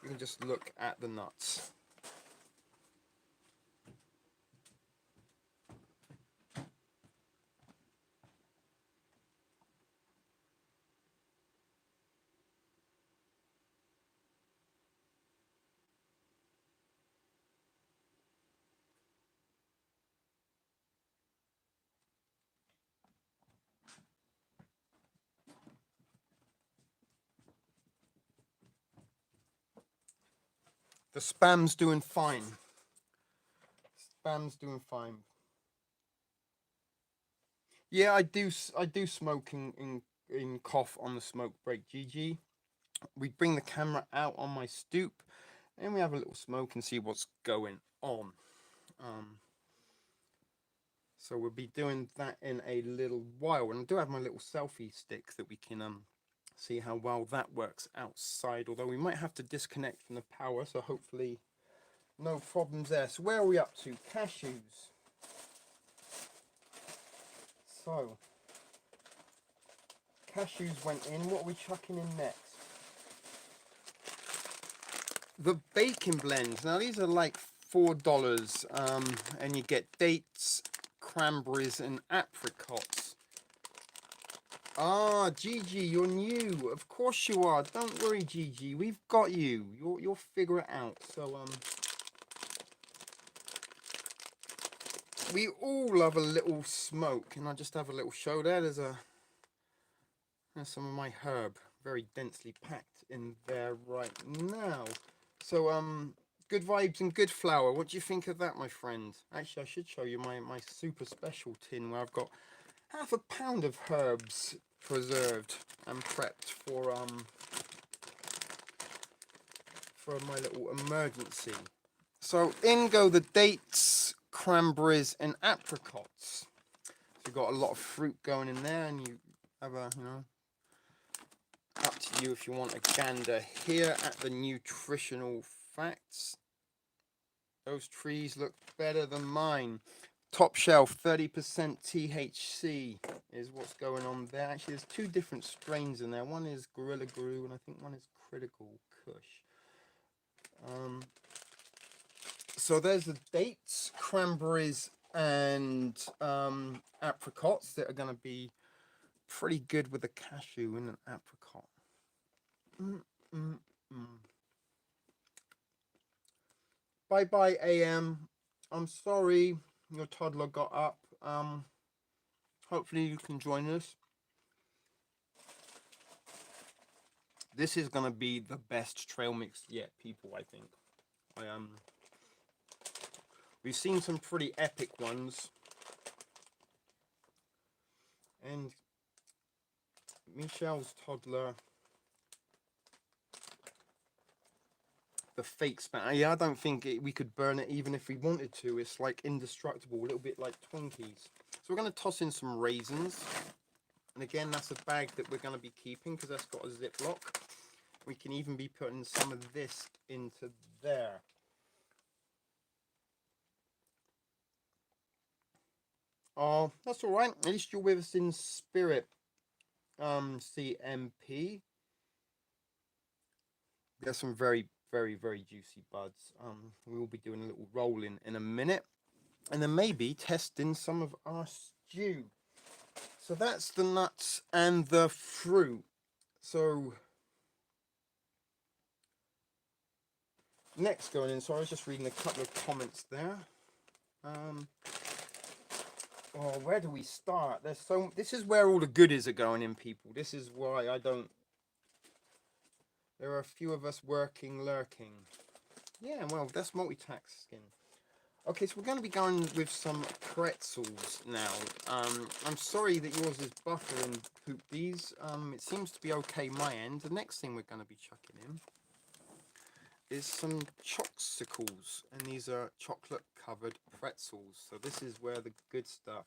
you can just look at the nuts. The spam's doing fine. Spam's doing fine. Yeah, I do smoke in in cough on the smoke break. GG. We bring the camera out on my stoop and we have a little smoke and see what's going on. So we'll be doing that in a little while. And I do have my little selfie stick that we can see how well that works outside. Although we might have to disconnect from the power, so hopefully no problems there. So where are we up to? Cashews. So cashews went in. What are we chucking in next? The bacon blends. Now these are like $4, and you get dates, cranberries, and apricots. Ah, Gigi, you're new. Of course you are. Don't worry, Gigi. We've got you. You'll figure it out. So we all love a little smoke, and I just have a little show there. There's some of my herb, very densely packed in there right now. So good vibes and good flour. What do you think of that, my friend? Actually, I should show you my super special tin where I've got half a pound of herbs preserved and prepped for my little emergency. So in go the dates, cranberries, and apricots. So you've got a lot of fruit going in there, and you have a, up to you if you want a gander here at the nutritional facts. Those trees look better than mine. Top shelf, 30% THC is what's going on there. Actually, there's two different strains in there. One is Gorilla Glue, and I think one is Critical Kush. So there's the dates, cranberries, and apricots that are going to be pretty good with a cashew and an apricot. Bye-bye, AM. I'm sorry your toddler got up. Hopefully you can join us. This is going to be the best trail mix yet, people, I think. We've seen some pretty epic ones. And Michelle's toddler, the fake span. Yeah, I don't think we could burn it even if we wanted to. It's like indestructible, a little bit like Twinkies. So we're going to toss in some raisins. And again, that's a bag that we're going to be keeping because that's got a Ziploc. We can even be putting some of this into there. Oh, that's all right. At least you're with us in spirit, CMP. There's some very, very, very juicy buds. We will be doing a little rolling in a minute. And then maybe testing some of our stew. So that's the nuts and the fruit. So next going in, so I was just reading a couple of comments there. Oh, where do we start? This is where all the goodies are going in, people. This is why I don't. There are a few of us lurking. Yeah, well, that's multitasking. Okay, so we're going to be going with some pretzels now. I'm sorry that yours is buffering poop these. It seems to be okay my end. The next thing we're going to be chucking in is some chocsicles, and these are chocolate covered pretzels. So this is where the good stuff.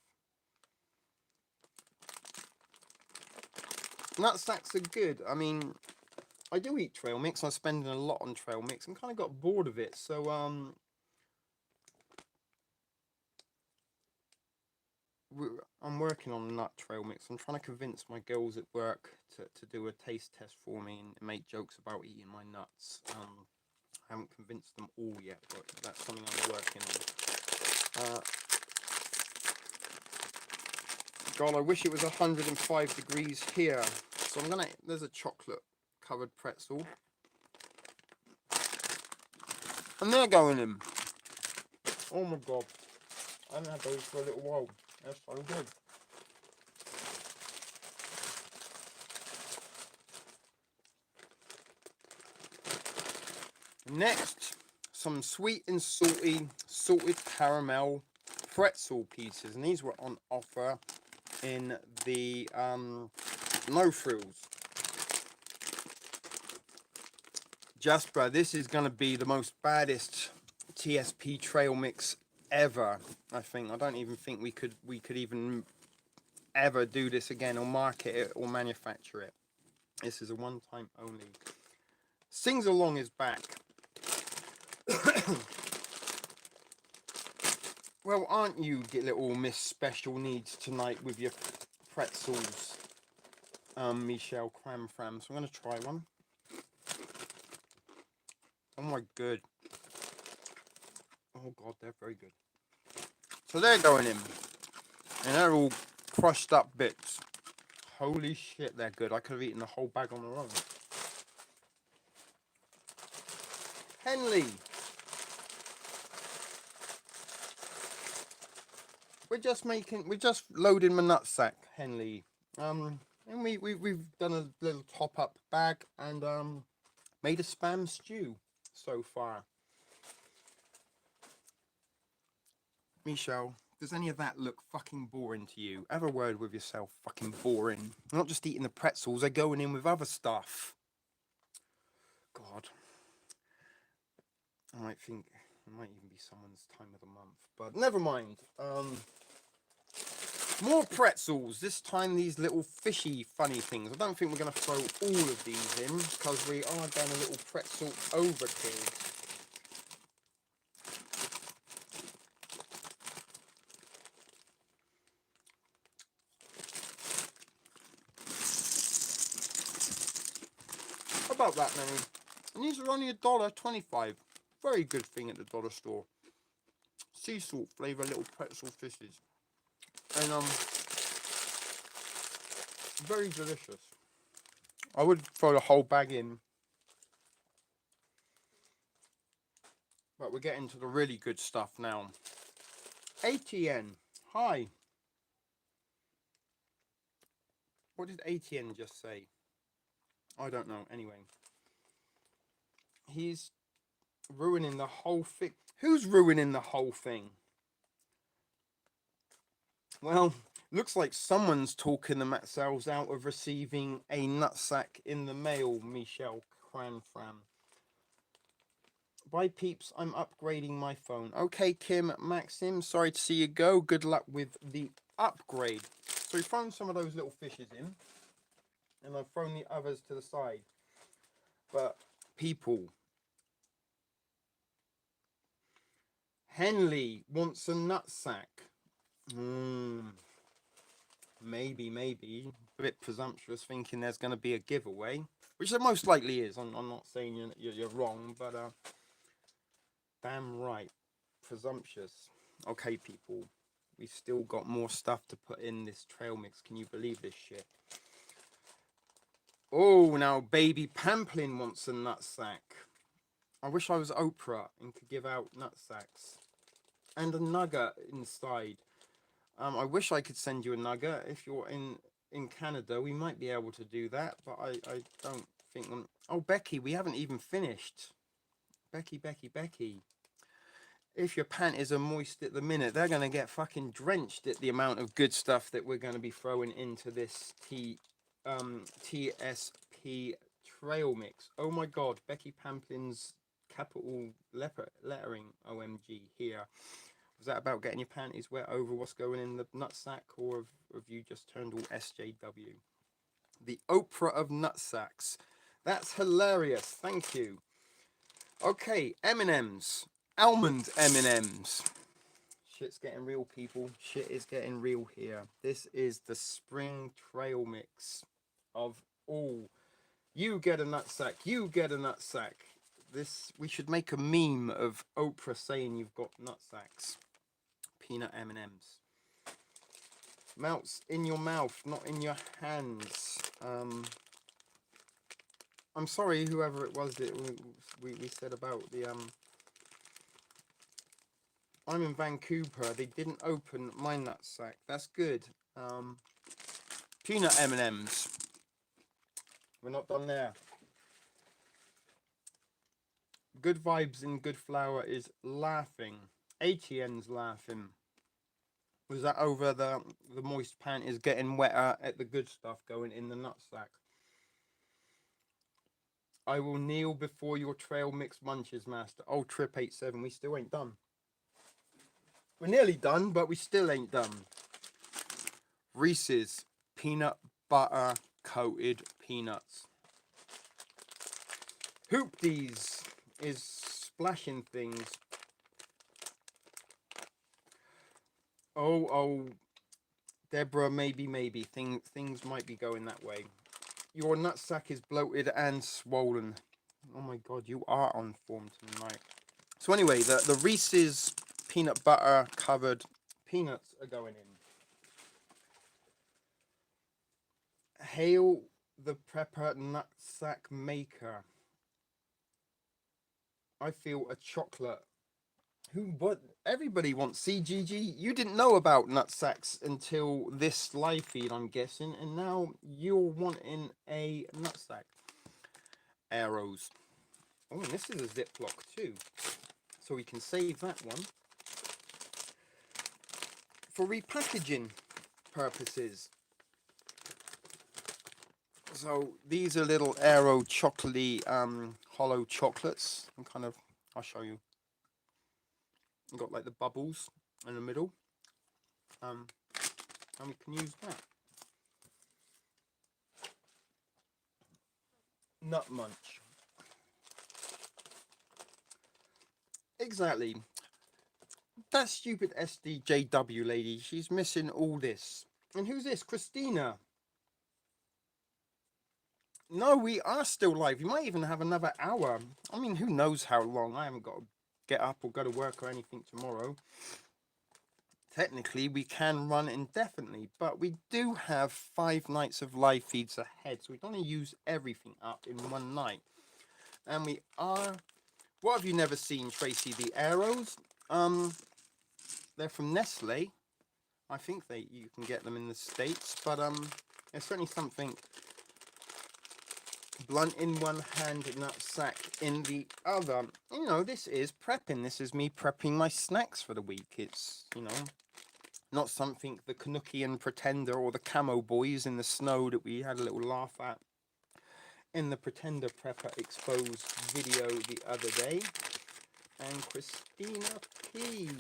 Nut sacks are good. I mean, I do eat trail mix. I'm spending a lot on trail mix and kind of got bored of it. So I'm working on nut trail mix. I'm trying to convince my girls at work to do a taste test for me and make jokes about eating my nuts. I haven't convinced them all yet, but that's something I'm working on. God, I wish it was 105 degrees here. So there's a chocolate covered pretzel. And they're going in. Oh my God. I haven't had those for a little while. They're so good. Next, some sweet and salty salted caramel pretzel pieces, and these were on offer in the No frills. Jasper, this is going to be the most baddest TSP trail mix ever. I think. I don't even think we could even ever do this again or market it or manufacture it. This is a one-time only. Sings Along is back. Well, aren't you little Miss Special Needs tonight with your pretzels, Michelle Cram Fram? So I'm going to try one. Oh my good. Oh god, they're very good. So they're going in. And they're all crushed up bits. Holy shit, they're good. I could have eaten the whole bag on their own. Henley. We're just loading my nutsack, Henley. And we've done a little top up bag and made a spam stew so far. Michelle, does any of that look fucking boring to you? Have a word with yourself, fucking boring. I'm not just eating the pretzels, they're going in with other stuff. God. I might think it might even be someone's time of the month, but never mind. More pretzels. This time these little fishy funny things. I don't think we're going to throw all of these in because we are going a little pretzel overkill. How about that many? And these are only $1.25. Very good thing at the dollar store. Sea salt flavour little pretzel fishes. And very delicious. I would throw the whole bag in. But we're getting to the really good stuff now. ATN. Hi. What did ATN just say? I don't know. Anyway. He's ruining the whole thing. Who's ruining the whole thing? Well, looks like someone's talking themselves out of receiving a nutsack in the mail, Michelle Cranfram. Bye, peeps. I'm upgrading my phone. Okay, Kim Maxim. Sorry to see you go. Good luck with the upgrade. So we've thrown some of those little fishes in. And I've thrown the others to the side. But, people... Henley wants a nutsack. Maybe. A bit presumptuous thinking there's going to be a giveaway. Which there most likely is. I'm not saying you're wrong, but damn right. Presumptuous. Okay, people. We've still got more stuff to put in this trail mix. Can you believe this shit? Oh, now Baby Pamplin wants a nutsack. I wish I was Oprah and could give out nutsacks. And a nugget inside. I wish I could send you a nugget. If you're in Canada, we might be able to do that, but I don't think... Oh, Becky, we haven't even finished. Becky. If your panties are moist at the minute, they're going to get fucking drenched at the amount of good stuff that we're going to be throwing into this TSP trail mix. Oh my god, Becky Pamplin's capital lettering OMG here. Was that about getting your panties wet over what's going in the nutsack, or have you just turned all SJW? The Oprah of nutsacks. That's hilarious. Thank you. Okay, M&M's. Almond M&M's. Shit's getting real, people. Shit is getting real here. This is the spring trail mix of all. You get a nutsack. You get a nutsack. We should make a meme of Oprah saying you've got nutsacks. Peanut M&M's. Melts in your mouth, not in your hands. I'm sorry, whoever it was that we said about the I'm in Vancouver. They didn't open my nutsack. That's good. Peanut M&M's. We're not done there. Good vibes and good flour is laughing. ATN's laughing. Was that over the moist pant is getting wetter at the good stuff going in the nutsack? I will kneel before your trail mix munches, master. Oh, Trip 87, we still ain't done. We're nearly done, but we still ain't done. Reese's peanut butter coated peanuts. Hoopties is splashing things. Oh, Deborah, maybe things might be going that way. Your nutsack is bloated and swollen. Oh my god, you are on form tonight. So anyway, the Reese's peanut butter covered peanuts are going in. Hail the prepper nutsack maker. I feel a chocolate. What? Everybody wants CGG. You didn't know about nutsacks until this live feed, I'm guessing, and now you're wanting a nutsack. Arrows. Oh, and this is a Ziploc too, so we can save that one for repackaging purposes. So these are little Aero chocolatey hollow chocolates. I'll show you. I've got like the bubbles in the middle. And we can use that. Nut munch. Exactly. That stupid SDJW lady, she's missing all this. And who's this? Christina. No, we are still live. You might even have another hour. I mean, who knows how long? I haven't got to get up or go to work or anything tomorrow. Technically, we can run indefinitely, but we do have 5 nights of live feeds ahead, so we don't want to use everything up in one night. And we are... What have you never seen, Tracy? The arrows? They're from Nestle. I think you can get them in the States, but there's certainly something blunt in one hand, nutsack in the other. You know, this is prepping. This is me prepping my snacks for the week. It's, you know, not something the Canuckian Pretender or the Camo Boys in the snow that we had a little laugh at in the Pretender Prepper Exposed video the other day. And Christina P.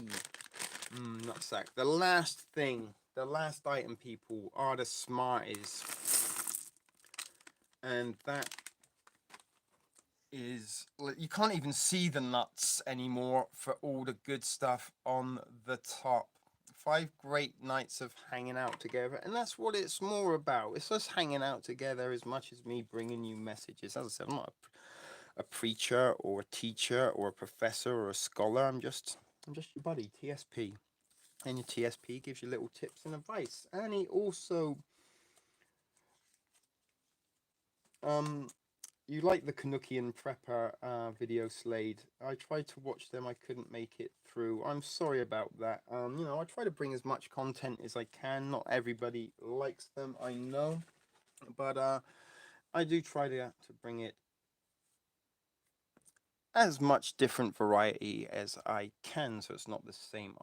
Nutsack. The last thing, the last item, people, are the Smarties. And that is, you can't even see the nuts anymore for all the good stuff on the top. 5 great nights of hanging out together, and that's what it's more about. It's us hanging out together as much as me bringing you messages. As I said, I'm not a preacher or a teacher or a professor or a scholar. I'm just your buddy, TSP. And your TSP gives you little tips and advice. And he also you like the Canuckian Prepper video, Slade. I tried to watch them, I couldn't make it through. I'm sorry about that. You know, I try to bring as much content as I can. Not everybody likes them, I know. But I do try to bring it as much different variety as I can, so it's not the same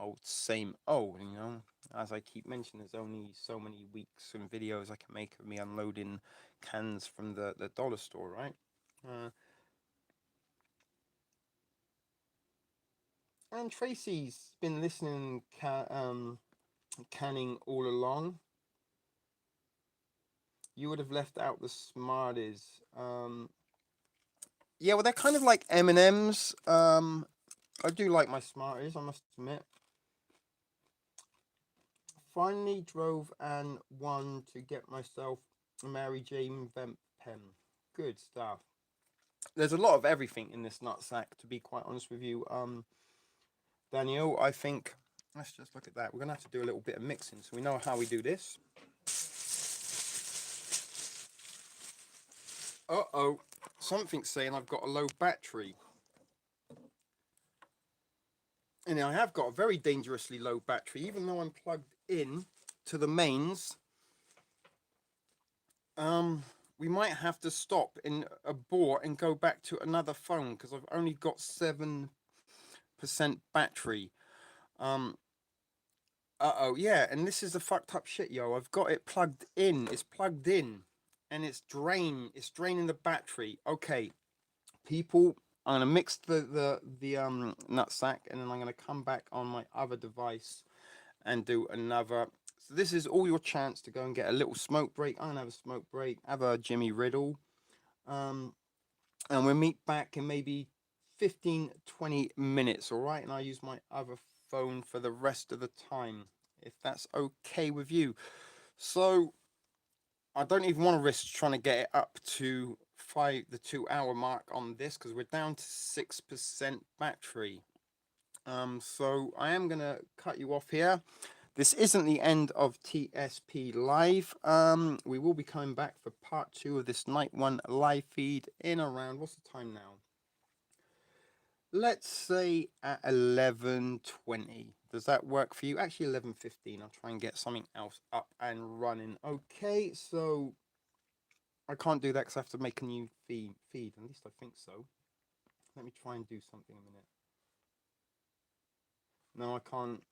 old, you know. As I keep mentioning, there's only so many weeks and videos I can make of me unloading cans from the dollar store, right? And Tracy's been listening, canning all along. You would have left out the Smarties. Yeah, well, they're kind of like M&Ms. I do like my Smarties, I must admit. Finally drove and won to get myself a Mary Jane vent pen. Good stuff. There's a lot of everything in this nutsack, to be quite honest with you. Daniel, I think, let's just look at that. We're going to have to do a little bit of mixing, so we know how we do this. Uh-oh, something's saying I've got a low battery. And I have got a very dangerously low battery, even though I'm plugged in to the mains. We might have to stop in abort and go back to another phone because I've only got 7% battery. Uh-oh, yeah, and this is the fucked up shit, yo. I've got it plugged in. It's plugged in. And it's draining the battery. Okay, people, I'm gonna mix the nutsack, and then I'm gonna come back on my other device and do another. So this is all your chance to go and get a little smoke break. I'm gonna have a smoke break, have a Jimmy Riddle. Um and we'll meet back in maybe 15-20 minutes, all right? And I use my other phone for the rest of the time, if that's okay with you. So I don't even want to risk trying to get it up to the 2 hour mark on this because we're down to 6% battery. So I am gonna cut you off here. This isn't the end of TSP Live. We will be coming back for part 2 of this night 1 live feed in around, what's the time now? Let's say at 11:20. Does that work for you? Actually, 11:15. I'll try and get something else up and running. Okay, so I can't do that because I have to make a new feed. At least I think so. Let me try and do something a minute. No, I can't.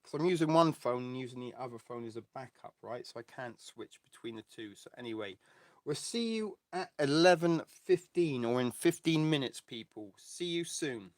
Because I'm using one phone and using the other phone as a backup, right? So I can't switch between the two. So anyway, we'll see you at 11:15 or in 15 minutes, people. See you soon.